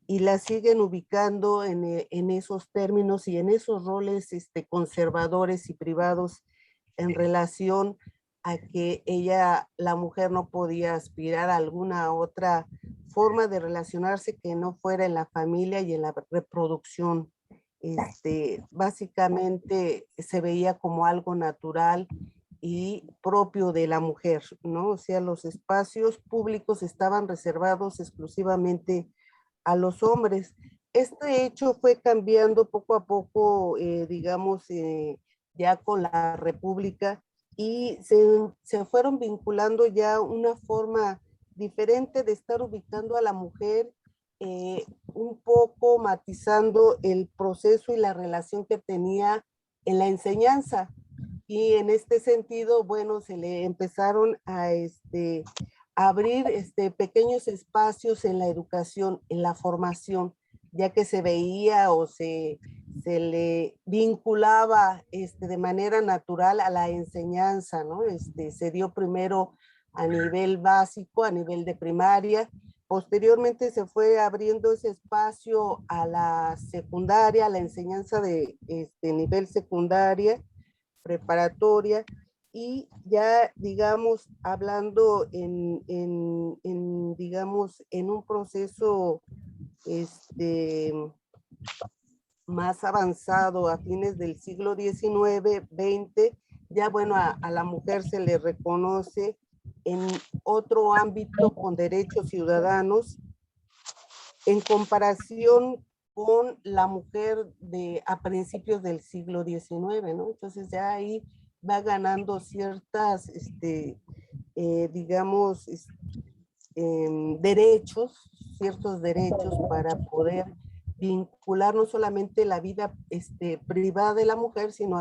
y la siguen ubicando en esos términos y en esos roles conservadores y privados en relación a que la mujer no podía aspirar a alguna otra forma de relacionarse que no fuera en la familia y en la reproducción. Básicamente se veía como algo natural y propio de la mujer, ¿no? O sea, los espacios públicos estaban reservados exclusivamente a los hombres. Este hecho fue cambiando poco a poco, digamos, ya con la República y se fueron vinculando ya una forma diferente de estar ubicando a la mujer, un poco matizando el proceso y la relación que tenía en la enseñanza. Y en este sentido, bueno, se le empezaron a abrir pequeños espacios en la educación, en la formación, ya que se veía o se le vinculaba de manera natural a la enseñanza, ¿no? Se dio primero a nivel básico, a nivel de primaria, posteriormente se fue abriendo ese espacio a la secundaria, a la enseñanza de nivel secundaria, preparatoria, y ya, digamos, hablando digamos, en un proceso más avanzado a fines del siglo XIX, XX, ya bueno, a la mujer se le reconoce en otro ámbito con derechos ciudadanos en comparación con la mujer a principios del siglo XIX, ¿no? Entonces ya ahí va ganando ciertas, digamos, ciertos derechos para poder vincular no solamente la vida privada de la mujer, sino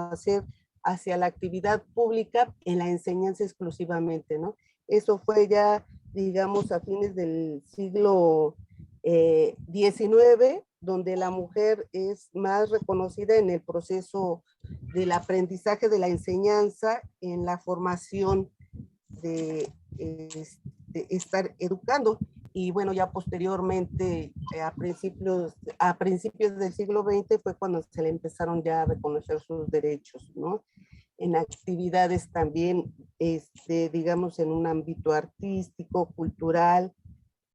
hacia la actividad pública en la enseñanza exclusivamente, ¿no? Eso fue ya, digamos, a fines del siglo XIX, donde la mujer es más reconocida en el proceso del aprendizaje de la enseñanza, en la formación de estar educando. Y bueno, ya posteriormente, a principios del siglo XX fue cuando se le empezaron ya a reconocer sus derechos, ¿no? En actividades también, digamos, en un ámbito artístico, cultural,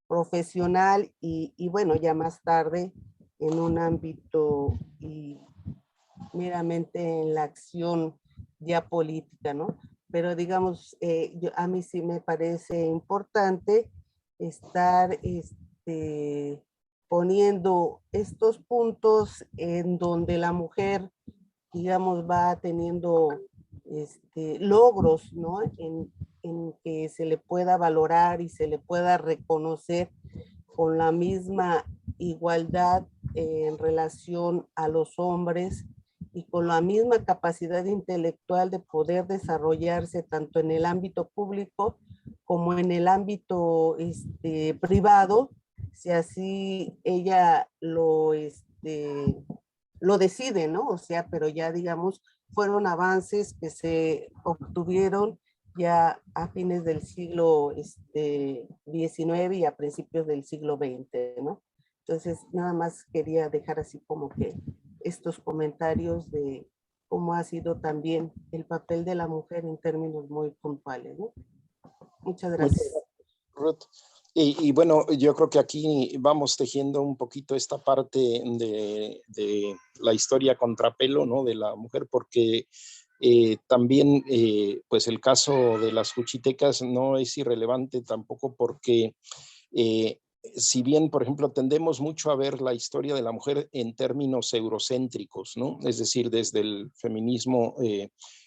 profesional y bueno, ya más tarde en un ámbito y meramente en la acción ya política, ¿no? Pero digamos, a mí sí me parece importante estar poniendo estos puntos en donde la mujer, digamos, va teniendo logros, ¿no? En que se le pueda valorar y se le pueda reconocer con la misma igualdad en relación a los hombres y con la misma capacidad intelectual de poder desarrollarse tanto en el ámbito público como en el ámbito privado, si así ella lo decide, ¿no? O sea, pero ya digamos, fueron avances que se obtuvieron ya a fines del siglo XIX y a principios del siglo XX, ¿no? Entonces, nada más quería dejar así como que estos comentarios de cómo ha sido también el papel de la mujer en términos muy puntuales, ¿no? Muchas gracias.
Ruth. Y bueno, yo creo que aquí vamos tejiendo un poquito esta parte de la historia contrapelo, ¿no? De la mujer, porque también pues el caso de las juchitecas no es irrelevante tampoco porque si bien, por ejemplo, tendemos mucho a ver la historia de la mujer en términos eurocéntricos, ¿no? Es decir, desde el feminismo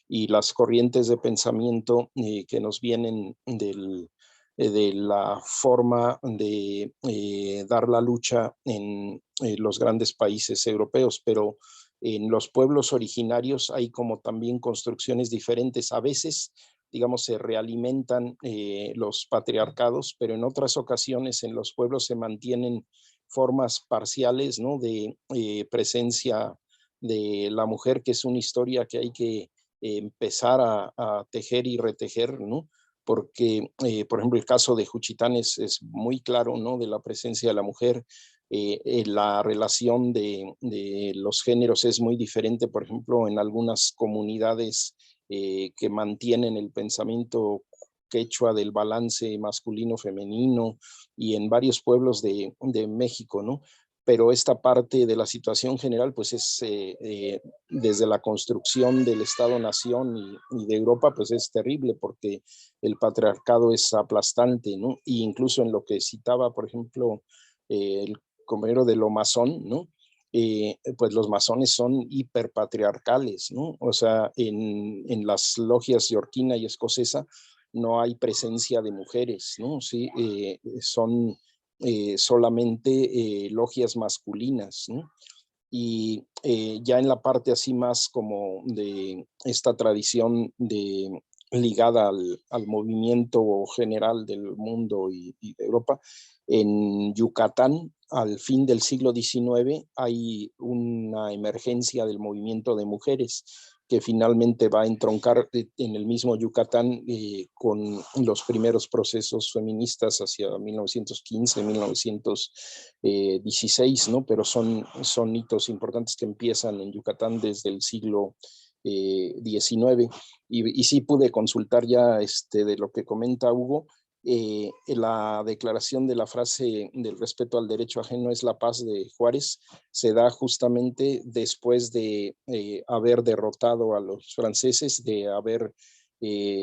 y las corrientes de pensamiento que nos vienen de la forma de dar la lucha en los grandes países europeos, pero en los pueblos originarios hay como también construcciones diferentes. A veces, digamos, se realimentan los patriarcados, pero en otras ocasiones en los pueblos se mantienen formas parciales, ¿no? De presencia de la mujer, que es una historia que hay que empezar a tejer y retejer, ¿no? Porque, por ejemplo, el caso de Juchitán es muy claro, ¿no? De la presencia de la mujer. La relación de los géneros es muy diferente, por ejemplo, en algunas comunidades que mantienen el pensamiento quechua del balance masculino-femenino y en varios pueblos de México, ¿no? Pero esta parte de la situación general, pues es desde la construcción del Estado-Nación y de Europa, pues es terrible porque el patriarcado es aplastante, ¿no? Y incluso en lo que citaba, por ejemplo, el compañero de lo masón, ¿no? Pues los masones son hiperpatriarcales, ¿no? O sea, en las logias yorquina y escocesa no hay presencia de mujeres, ¿no? Sí, son solamente logias masculinas, ¿no? Y ya en la parte así más como de esta tradición ligada al movimiento general del mundo y de Europa, en Yucatán, al fin del siglo XIX, hay una emergencia del movimiento de mujeres que finalmente va a entroncar en el mismo Yucatán con los primeros procesos feministas hacia 1915, 1916, ¿no? Pero son hitos importantes que empiezan en Yucatán desde el siglo XIX. Y sí pude consultar ya de lo que comenta Hugo. La declaración de la frase del respeto al derecho ajeno es la paz de Juárez se da justamente después de haber derrotado a los franceses, de haber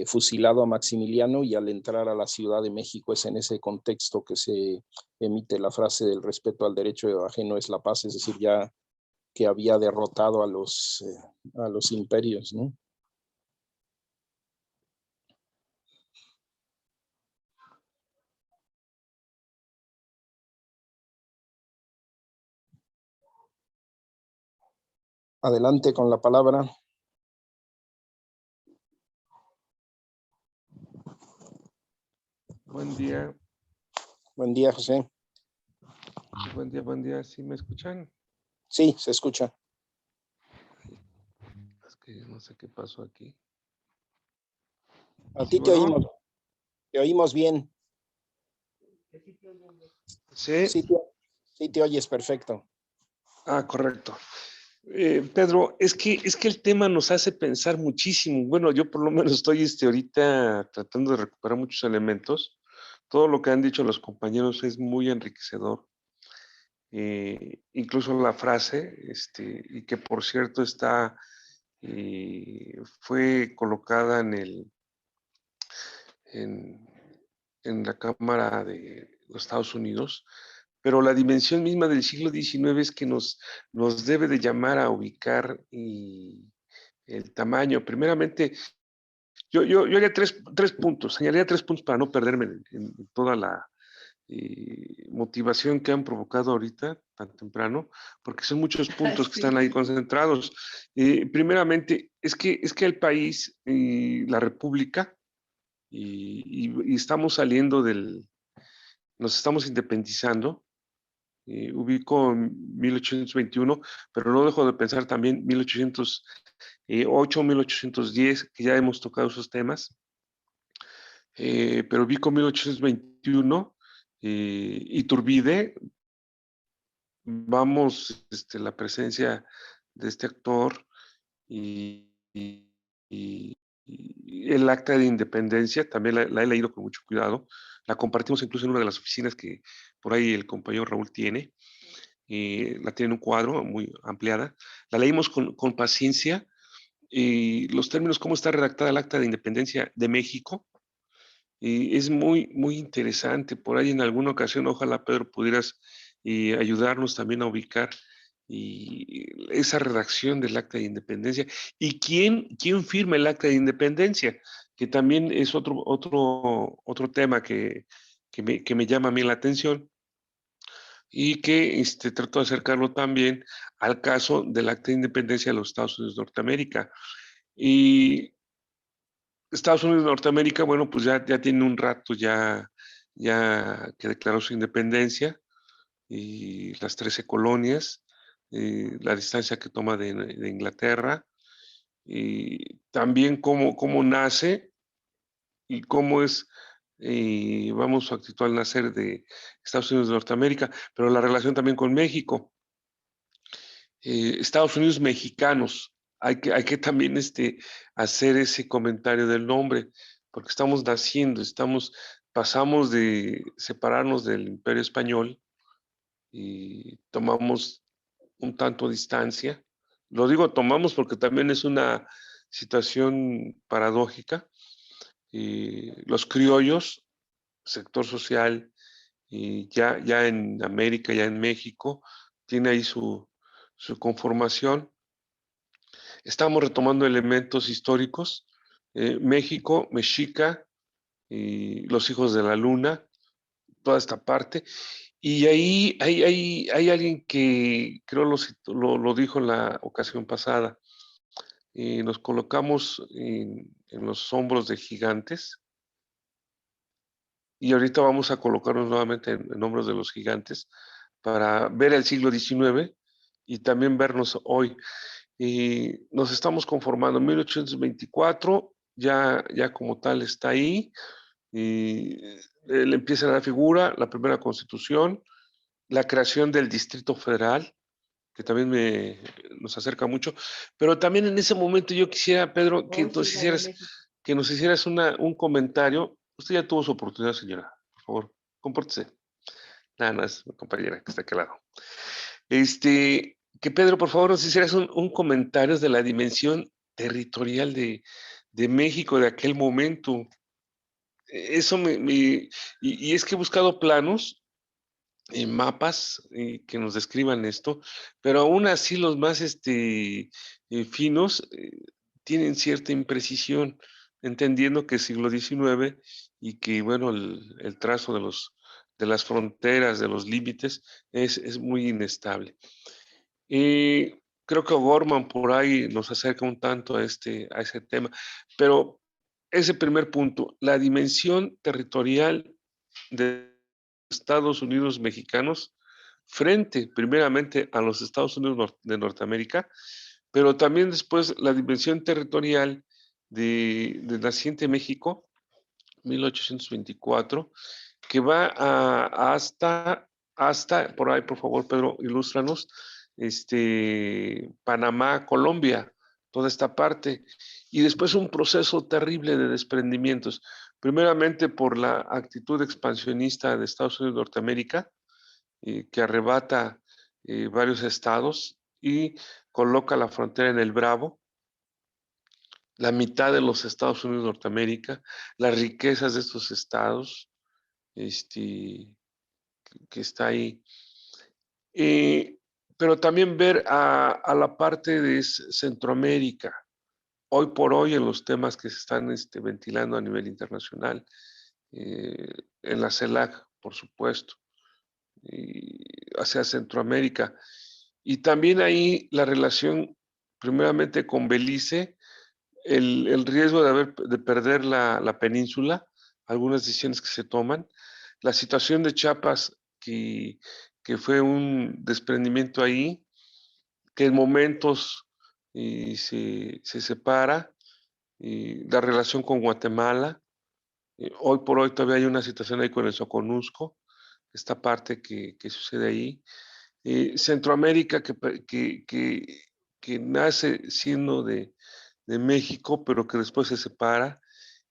fusilado a Maximiliano y al entrar a la Ciudad de México es en ese contexto que se emite la frase del respeto al derecho ajeno es la paz, es decir, ya que había derrotado a los imperios, ¿no? Adelante con la palabra.
Buen día.
Buen día, José.
Buen día. ¿Sí me escuchan?
Sí, se escucha.
Es que no sé qué pasó aquí.
A ti te oímos. Te oímos bien.
¿Sí?
Sí te oyes perfecto.
Ah, correcto. Pedro, es que el tema nos hace pensar muchísimo. Bueno, yo por lo menos estoy ahorita tratando de recuperar muchos elementos. Todo lo que han dicho los compañeros es muy enriquecedor. Incluso la frase, y que por cierto fue colocada en la Cámara de los Estados Unidos, pero la dimensión misma del siglo XIX es que nos debe de llamar a ubicar el tamaño. Primeramente, yo haría tres puntos, señalaría 3 puntos para no perderme en toda la motivación que han provocado ahorita tan temprano, porque son muchos puntos que están ahí concentrados. Primeramente, es que el país, la República, y estamos saliendo nos estamos independizando. Ubico en 1821, pero no dejo de pensar también 1808, 1810, que ya hemos tocado esos temas. Pero ubico 1821, Iturbide, vamos, la presencia de este actor y el acta de independencia, también la he leído con mucho cuidado. La compartimos incluso en una de las oficinas que por ahí el compañero Raúl tiene. La tiene en un cuadro muy ampliada. La leímos con paciencia. Los términos, cómo está redactada el acta de independencia de México, es muy, muy interesante. Por ahí en alguna ocasión, ojalá Pedro pudieras ayudarnos también a ubicar esa redacción del acta de independencia y quién firma el acta de independencia, que también es otro tema que me llama a mí la atención y que trato de acercarlo también al caso del acta de independencia de los Estados Unidos de Norteamérica. Y Estados Unidos de Norteamérica, bueno, pues ya tiene un rato ya que declaró su independencia y las 13 colonias, la distancia que toma de Inglaterra, y también cómo nace y cómo es, vamos, su actitud al nacer de Estados Unidos de Norteamérica, pero la relación también con México. Estados Unidos mexicanos, hay que también hacer ese comentario del nombre, porque estamos naciendo, pasamos de separarnos del Imperio Español y tomamos un tanto distancia. Lo digo tomamos porque también es una situación paradójica. Los criollos, sector social, y ya en América, ya en México, tiene ahí su conformación. Estamos retomando elementos históricos. México, Mexica, y los hijos de la luna, toda esta parte. Y ahí hay alguien que creo lo dijo en la ocasión pasada. Nos colocamos en los hombros de gigantes y ahorita vamos a colocarnos nuevamente en hombros de los gigantes para ver el siglo XIX y también vernos hoy. Nos estamos conformando en 1824, ya como tal está ahí, y le empieza a dar figura la primera constitución, la creación del Distrito Federal, que también nos acerca mucho, pero también en ese momento yo quisiera, Pedro, que nos hicieras un comentario. Usted ya tuvo su oportunidad, señora, por favor, compórtese. Nada, es mi compañera que está aquí al lado. Que Pedro, por favor, nos hicieras un comentario de la dimensión territorial de México de aquel momento. Eso y es que he buscado planos, mapas que nos describan esto, pero aún así los más finos tienen cierta imprecisión, entendiendo que es siglo XIX y que, bueno, el trazo de las fronteras, de los límites, es muy inestable. Creo que O'Gorman por ahí nos acerca un tanto a ese tema, pero ese primer punto, la dimensión territorial de Estados Unidos mexicanos frente primeramente a los Estados Unidos de Norteamérica, pero también después la dimensión territorial de naciente México, 1824, que va hasta, por ahí, por favor, Pedro, ilústranos, Panamá, Colombia, toda esta parte, y después un proceso terrible de desprendimientos, primeramente por la actitud expansionista de Estados Unidos de Norteamérica, que arrebata varios estados y coloca la frontera en el Bravo, la mitad de los Estados Unidos de Norteamérica, las riquezas de estos estados, que está ahí. Pero también ver a la parte de Centroamérica, hoy por hoy en los temas que se están ventilando a nivel internacional, en la CELAC, por supuesto, hacia Centroamérica. Y también ahí la relación, primeramente con Belice, el riesgo de perder la península, algunas decisiones que se toman, la situación de Chiapas, que fue un desprendimiento ahí, que en momentos se separa, la relación con Guatemala, hoy por hoy todavía hay una situación ahí con el Soconusco, esta parte que sucede ahí. Centroamérica, que que nace siendo de México, pero que después se separa,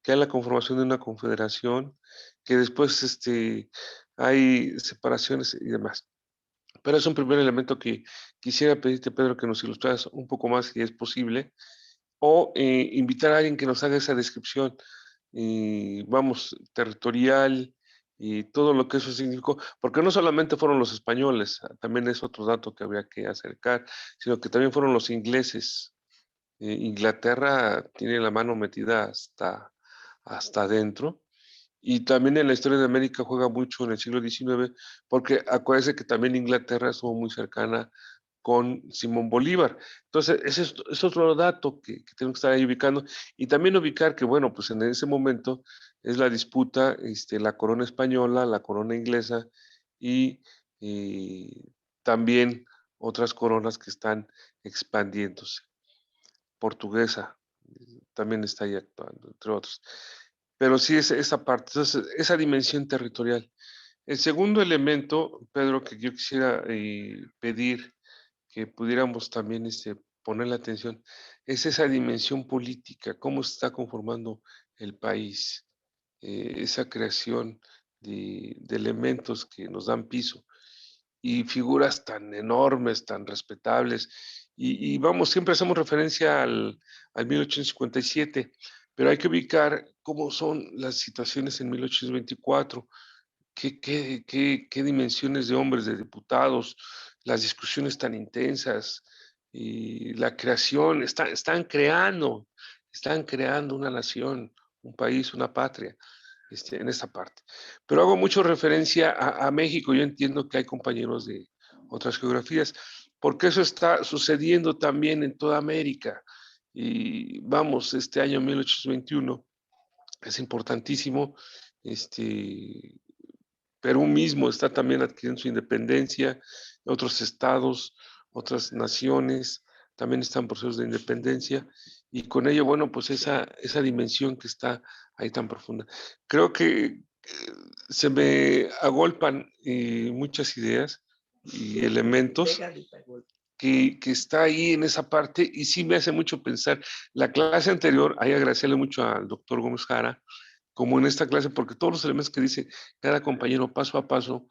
que hay la conformación de una confederación, que después hay separaciones y demás. Pero es un primer elemento que quisiera pedirte, Pedro, que nos ilustraras un poco más, si es posible, o invitar a alguien que nos haga esa descripción, vamos, territorial y todo lo que eso significó, porque no solamente fueron los españoles, también es otro dato que habría que acercar, sino que también fueron los ingleses. Inglaterra tiene la mano metida hasta adentro. Y también en la historia de América juega mucho en el siglo XIX, porque acuérdense que también Inglaterra estuvo muy cercana con Simón Bolívar. Entonces, ese es otro dato que tenemos que estar ahí ubicando. Y también ubicar que, bueno, pues en ese momento es la disputa, la corona española, la corona inglesa y también otras coronas que están expandiéndose. Portuguesa también está ahí actuando, entre otros. Pero sí es esa parte, entonces, esa dimensión territorial. El segundo elemento, Pedro, que yo quisiera pedir que pudiéramos también poner la atención, es esa dimensión política, cómo se está conformando el país, esa creación de elementos que nos dan piso y figuras tan enormes, tan respetables. Y vamos, siempre hacemos referencia al 1857, pero hay que ubicar cómo son las situaciones en 1824, qué dimensiones de hombres, de diputados, las discusiones tan intensas y la creación, están creando una nación, un país, una patria. En esta parte. Pero hago mucho referencia a México. Yo entiendo que hay compañeros de otras geografías, porque eso está sucediendo también en toda América. Y vamos, este año 1821 es importantísimo. Perú mismo está también adquiriendo su independencia, otros estados, otras naciones también están en procesos de independencia y con ello, bueno, pues esa dimensión que está ahí tan profunda. Creo que se me agolpan muchas ideas y elementos que está ahí en esa parte y sí me hace mucho pensar. La clase anterior, hay que agradecerle mucho al doctor Gómez Jara, como en esta clase, porque todos los elementos que dice cada compañero paso a paso,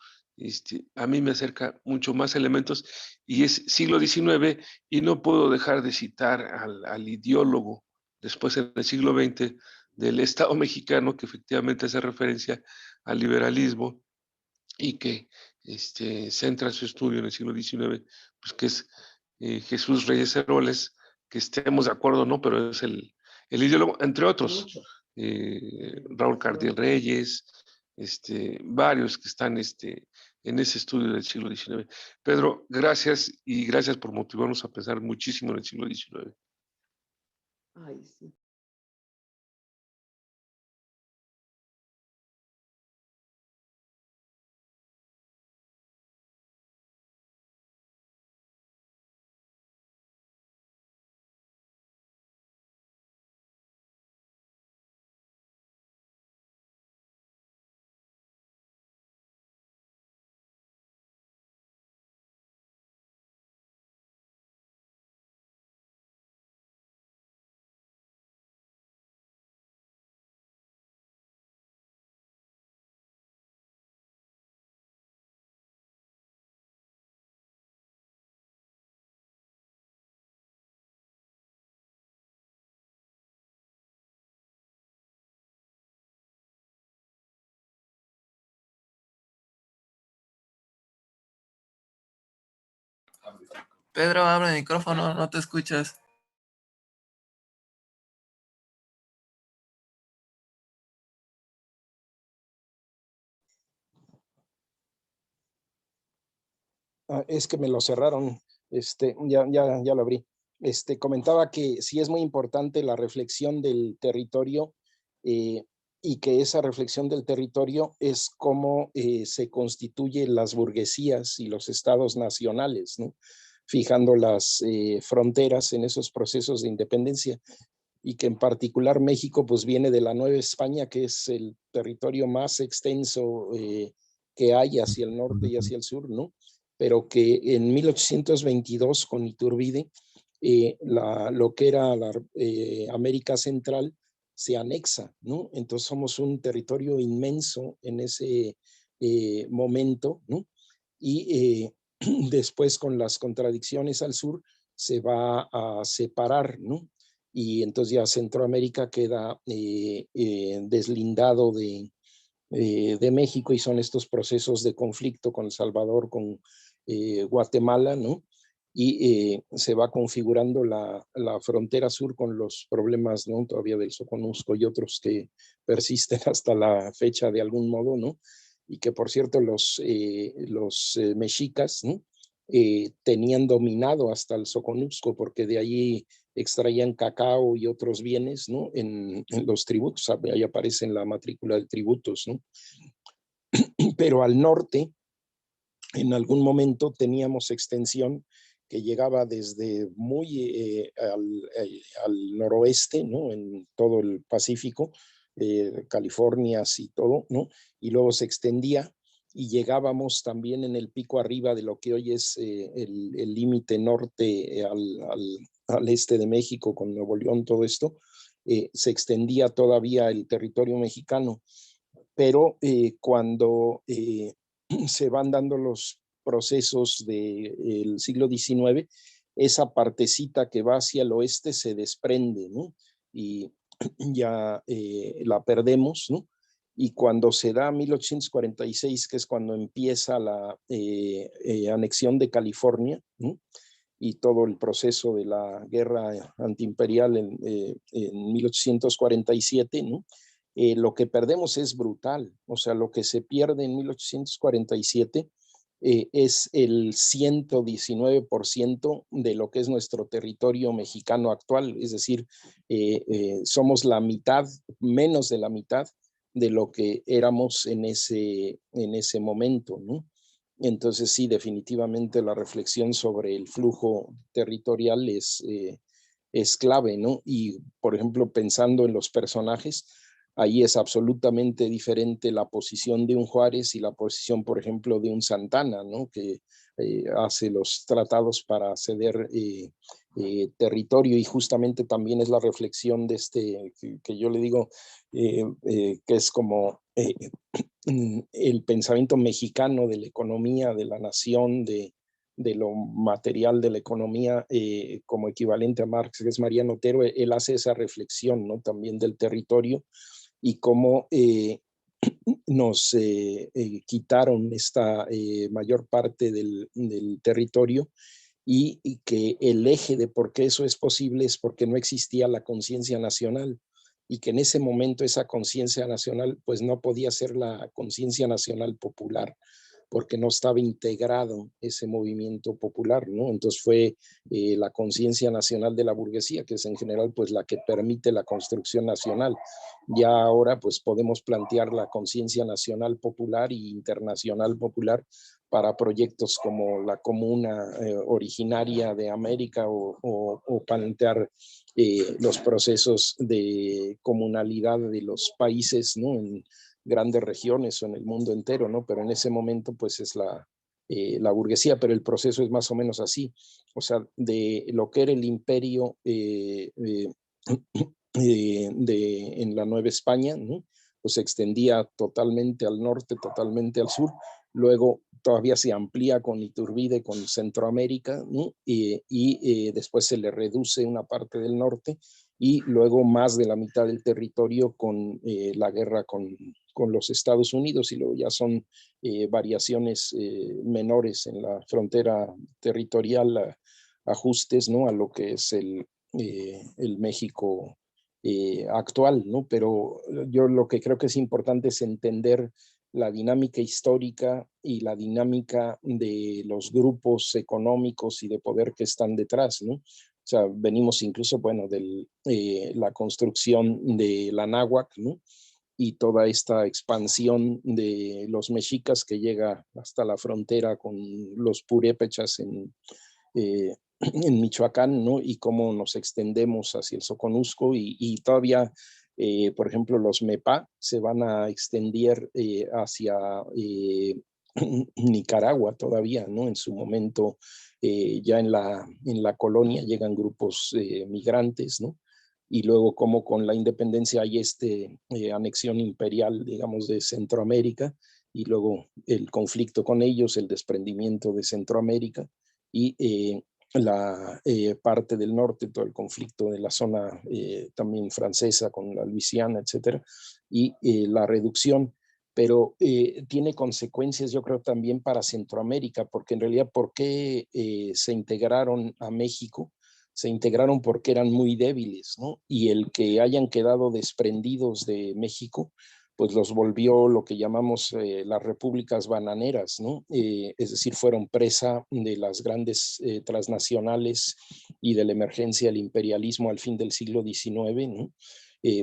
a mí me acerca mucho más elementos y es siglo XIX y no puedo dejar de citar al ideólogo después en el siglo XX del Estado mexicano que efectivamente hace referencia al liberalismo y que centra su estudio en el siglo XIX, pues que es Jesús Reyes Heroles, que estemos de acuerdo o no, pero es el ideólogo, entre otros, Raúl Cardiel Reyes, varios que están en ese estudio del siglo XIX. Pedro, gracias y gracias por motivarnos a pensar muchísimo en el siglo XIX.
Ay, sí.
Pedro, abre el micrófono, no te escuchas.
Es que me lo cerraron, ya lo abrí. Comentaba que sí es muy importante la reflexión del territorio y que esa reflexión del territorio es cómo se constituyen las burguesías y los estados nacionales, ¿no? Fijando las fronteras en esos procesos de independencia y que en particular México pues viene de la Nueva España, que es el territorio más extenso que hay hacia el norte y hacia el sur, ¿no? Pero que en 1822 con Iturbide lo que era la América Central se anexa, ¿no? Entonces somos un territorio inmenso en ese momento, ¿no? Y después con las contradicciones al sur se va a separar, ¿no? Y entonces ya Centroamérica queda deslindado de México y son estos procesos de conflicto con El Salvador, con Guatemala, ¿no? Y se va configurando la frontera sur con los problemas, ¿no? Todavía del Soconusco y otros que persisten hasta la fecha de algún modo, ¿no? Y que por cierto los mexicas, ¿no? Tenían dominado hasta el Soconusco porque de allí extraían cacao y otros bienes, ¿no? En los tributos, ahí aparece en la matrícula de tributos, ¿no? Pero al norte, en algún momento teníamos extensión que llegaba desde muy al noroeste, ¿no? En todo el Pacífico, California y todo, ¿no? Y luego se extendía y llegábamos también en el pico arriba de lo que hoy es el límite norte al este de México con Nuevo León, todo esto, se extendía todavía el territorio mexicano, pero cuando se van dando los procesos del siglo XIX, esa partecita que va hacia el oeste se desprende, ¿no? Y ya la perdemos, ¿no? Y cuando se da 1846, que es cuando empieza la anexión de California, ¿no? Y todo el proceso de la guerra antiimperial en 1847, ¿no? Lo que perdemos es brutal, o sea, lo que se pierde en 1847 es el 119% de lo que es nuestro territorio mexicano actual, es decir, somos la mitad, menos de la mitad de lo que éramos en ese momento, ¿no? Entonces sí, definitivamente la reflexión sobre el flujo territorial es clave, ¿no? Y, por ejemplo, pensando en los personajes, ahí es absolutamente diferente la posición de un Juárez y la posición, por ejemplo, de un Santana, ¿no? Que hace los tratados para ceder territorio y justamente también es la reflexión de que yo le digo que es como el pensamiento mexicano de la economía, de la nación, de lo material de la economía, como equivalente a Marx, que es Mariano Otero. Él hace esa reflexión, ¿no? También del territorio y cómo nos quitaron esta mayor parte del territorio y que el eje de por qué eso es posible es porque no existía la conciencia nacional y que en ese momento esa conciencia nacional pues no podía ser la conciencia nacional popular porque no estaba integrado ese movimiento popular, ¿no? Entonces fue la conciencia nacional de la burguesía, que es en general pues la que permite la construcción nacional. Ya ahora pues podemos plantear la conciencia nacional popular e internacional popular para proyectos como la comuna originaria de América o plantear los procesos de comunalidad de los países, ¿no? En grandes regiones o en el mundo entero, ¿no? Pero en ese momento pues es la burguesía, pero el proceso es más o menos así, o sea, de lo que era el imperio en la Nueva España, ¿no? Pues se extendía totalmente al norte, totalmente al sur, luego todavía se amplía con Iturbide, con Centroamérica, ¿no? Y después se le reduce una parte del norte y luego más de la mitad del territorio con la guerra con los Estados Unidos y luego ya son variaciones menores en la frontera territorial, ajustes, ¿no? A lo que es el México actual, ¿no? Pero yo lo que creo que es importante es entender la dinámica histórica y la dinámica de los grupos económicos y de poder que están detrás, ¿no? O sea, venimos incluso, bueno, de la construcción de la Náhuac, ¿no? Y toda esta expansión de los mexicas que llega hasta la frontera con los purépechas en Michoacán, ¿no? Y cómo nos extendemos hacia el Soconusco y todavía, por ejemplo, los MEPA se van a extender hacia Nicaragua todavía, ¿no? En su momento, ya en la colonia llegan grupos migrantes, ¿no? Y luego como con la independencia hay anexión imperial, digamos, de Centroamérica, y luego el conflicto con ellos, el desprendimiento de Centroamérica, y la parte del norte, todo el conflicto de la zona también francesa con la Luisiana, etcétera, y la reducción. Pero tiene consecuencias, yo creo, también para Centroamérica, porque en realidad, ¿por qué se integraron a México? Se integraron porque eran muy débiles, ¿no? Y el que hayan quedado desprendidos de México, pues los volvió lo que llamamos las repúblicas bananeras, ¿no? Es decir, fueron presa de las grandes transnacionales y de la emergencia del imperialismo al fin del siglo XIX, ¿no?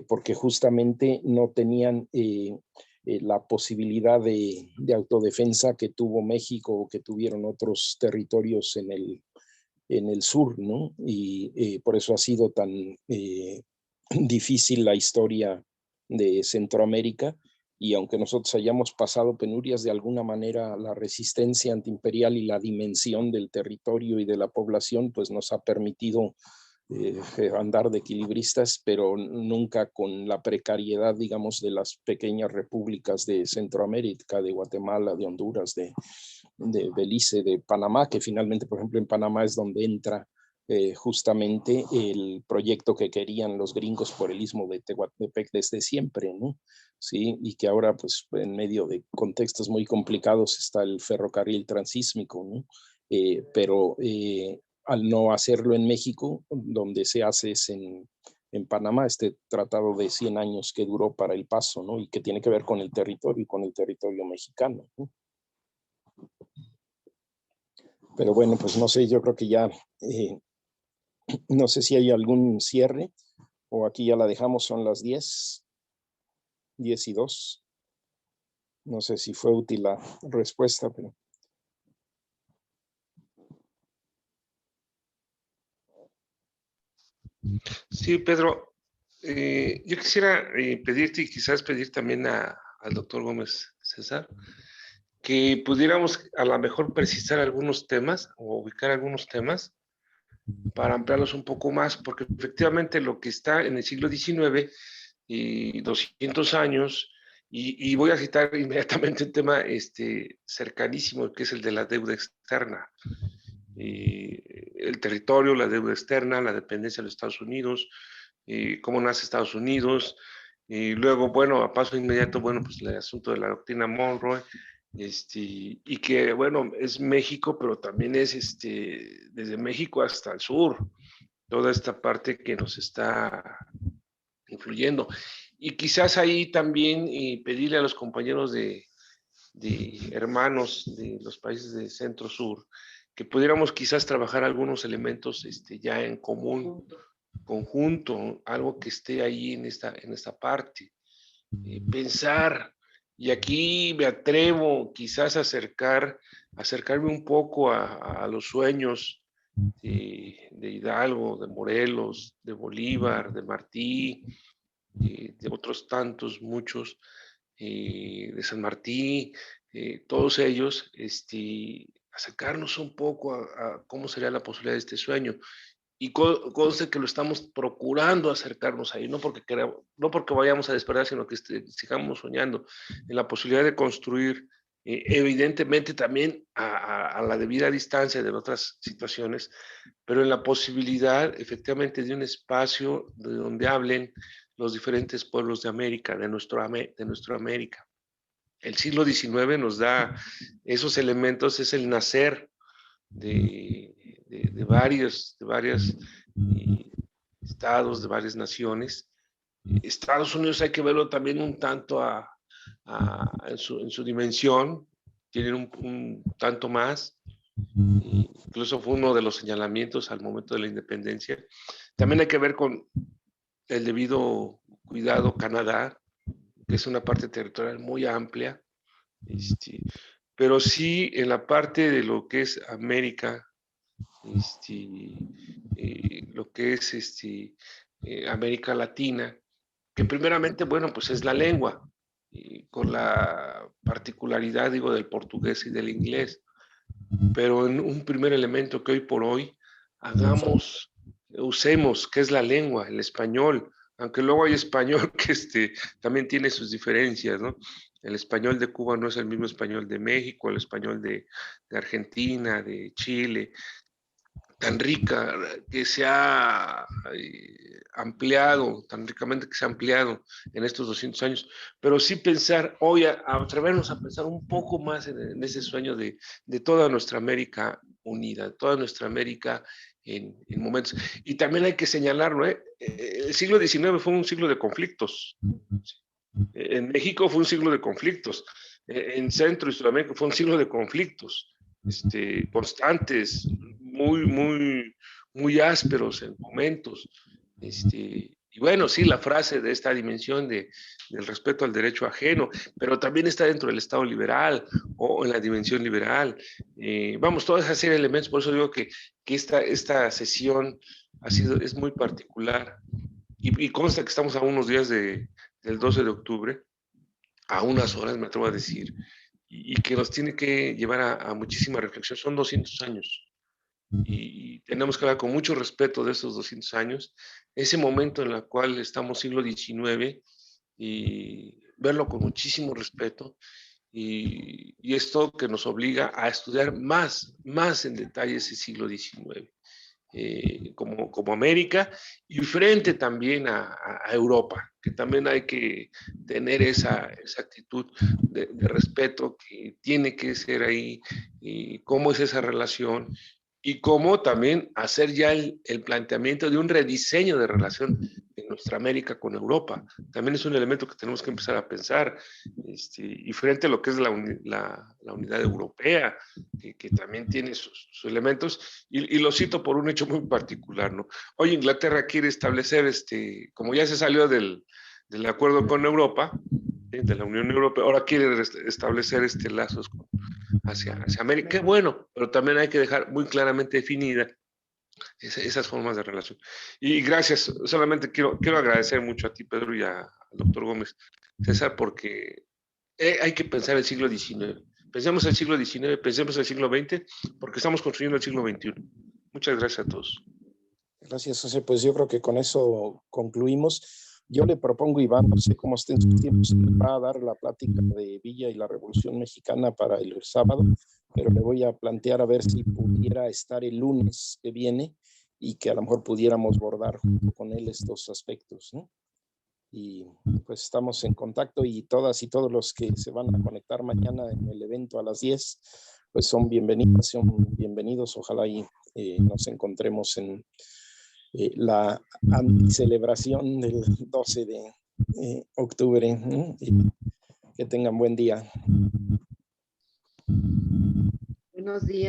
Porque justamente no tenían la posibilidad de autodefensa que tuvo México o que tuvieron otros territorios en el sur, ¿no? Y por eso ha sido tan difícil la historia de Centroamérica, y aunque nosotros hayamos pasado penurias, de alguna manera la resistencia antiimperial y la dimensión del territorio y de la población pues nos ha permitido andar de equilibristas, pero nunca con la precariedad, digamos, de las pequeñas repúblicas de Centroamérica, de Guatemala, de Honduras, de Belice, de Panamá, que finalmente, por ejemplo, en Panamá es donde entra justamente el proyecto que querían los gringos por el istmo de Tehuantepec desde siempre, ¿no? Sí, y que ahora, pues, en medio de contextos muy complicados está el ferrocarril transísmico, ¿no? Pero al no hacerlo en México, donde se hace es en Panamá, este tratado de 100 años que duró para el paso, ¿no? Y que tiene que ver con el territorio y con el territorio mexicano, ¿no? Pero bueno, pues no sé, yo creo que ya, no sé si hay algún cierre o aquí ya la dejamos, son las 10:02. No sé si fue útil la respuesta, pero...
Sí, Pedro, yo quisiera pedirte y quizás pedir también al doctor Gómez César que pudiéramos a lo mejor precisar algunos temas o ubicar algunos temas para ampliarlos un poco más, porque efectivamente lo que está en el siglo XIX y 200 años, y voy a citar inmediatamente un tema cercanísimo, que es el de la deuda externa. El territorio, la deuda externa, la dependencia de los Estados Unidos, cómo nace Estados Unidos, y luego, bueno, a paso inmediato, bueno, pues el asunto de la doctrina Monroe, y que, bueno, es México, pero también es desde México hasta el sur, toda esta parte que nos está influyendo. Y quizás ahí también pedirle a los compañeros de hermanos de los países de centro-sur que pudiéramos quizás trabajar algunos elementos ya en común, conjunto, algo que esté ahí en esta parte. Pensar, y aquí me atrevo quizás a acercarme un poco a los sueños de Hidalgo, de Morelos, de Bolívar, de Martí, de otros tantos, muchos, de San Martín, todos ellos, acercarnos un poco a cómo sería la posibilidad de este sueño. Y conste que lo estamos procurando acercarnos ahí, no porque vayamos a despertar, sino que sigamos soñando en la posibilidad de construir, evidentemente también a la debida distancia de otras situaciones, pero en la posibilidad efectivamente de un espacio de donde hablen los diferentes pueblos de América, de nuestra América. El siglo XIX nos da esos elementos, es el nacer de varios estados, de varias naciones. Estados Unidos hay que verlo también un tanto en su dimensión, tienen un tanto más, incluso fue uno de los señalamientos al momento de la independencia. También hay que ver con el debido cuidado Canadá, que es una parte territorial muy amplia, pero sí en la parte de lo que es América, lo que es América Latina, que primeramente, bueno, pues es la lengua, con la particularidad, digo, del portugués y del inglés. Pero en un primer elemento que hoy por hoy usemos, que es la lengua, el español, aunque luego hay español que también tiene sus diferencias, ¿no? El español de Cuba no es el mismo español de México, el español de Argentina, de Chile, tan rica que se ha ampliado, tan ricamente que se ha ampliado en estos 200 años, pero sí pensar hoy, atrevernos a pensar un poco más en ese sueño de toda nuestra América unida, toda nuestra América en momentos. Y también hay que señalarlo, el siglo XIX fue un siglo de conflictos. En México fue un siglo de conflictos. En Centro y Sudamérica fue un siglo de conflictos constantes, muy ásperos en momentos. Y bueno, sí, la frase de esta dimensión del respeto al derecho ajeno, pero también está dentro del Estado liberal o en la dimensión liberal. Vamos, toda esa serie de elementos, por eso digo que esta sesión es muy particular y consta que estamos a unos días del 12 de octubre, a unas horas, me atrevo a decir, y que nos tiene que llevar a muchísima reflexión. Son 200 años y tenemos que hablar con mucho respeto de esos 200 años, ese momento en el cual estamos siglo XIX, y verlo con muchísimo respeto, y esto que nos obliga a estudiar más en detalle ese siglo XIX. Como América y frente también a Europa, que también hay que tener esa actitud de respeto que tiene que ser ahí, y cómo es esa relación y cómo también hacer ya el planteamiento de un rediseño de relación de nuestra América con Europa. También es un elemento que tenemos que empezar a pensar, y frente a lo que es la unidad europea, que también tiene sus elementos, y lo cito por un hecho muy particular, ¿no? Hoy Inglaterra quiere establecer, como ya se salió del acuerdo con Europa, de la Unión Europea, ahora quiere establecer lazos hacia América. Qué bueno, pero también hay que dejar muy claramente definida esas formas de relación. Y gracias, solamente quiero agradecer mucho a ti, Pedro, y al doctor Gómez, César, porque hay que pensar el siglo XIX. Pensemos el siglo XIX, pensemos el siglo XX, porque estamos construyendo el siglo XXI. Muchas gracias a todos.
Gracias, José. Pues yo creo que con eso concluimos. Yo le propongo, Iván, no sé cómo estén sus tiempos, va a dar la plática de Villa y la Revolución Mexicana para el sábado, pero le voy a plantear a ver si pudiera estar el lunes que viene y que a lo mejor pudiéramos abordar junto con él estos aspectos, ¿no? Y pues estamos en contacto, y todas y todos los que se van a conectar mañana en el evento a las 10, pues son bienvenidos. Ojalá y nos encontremos en la celebración del 12 de octubre. Y que tengan buen día.
Buenos días.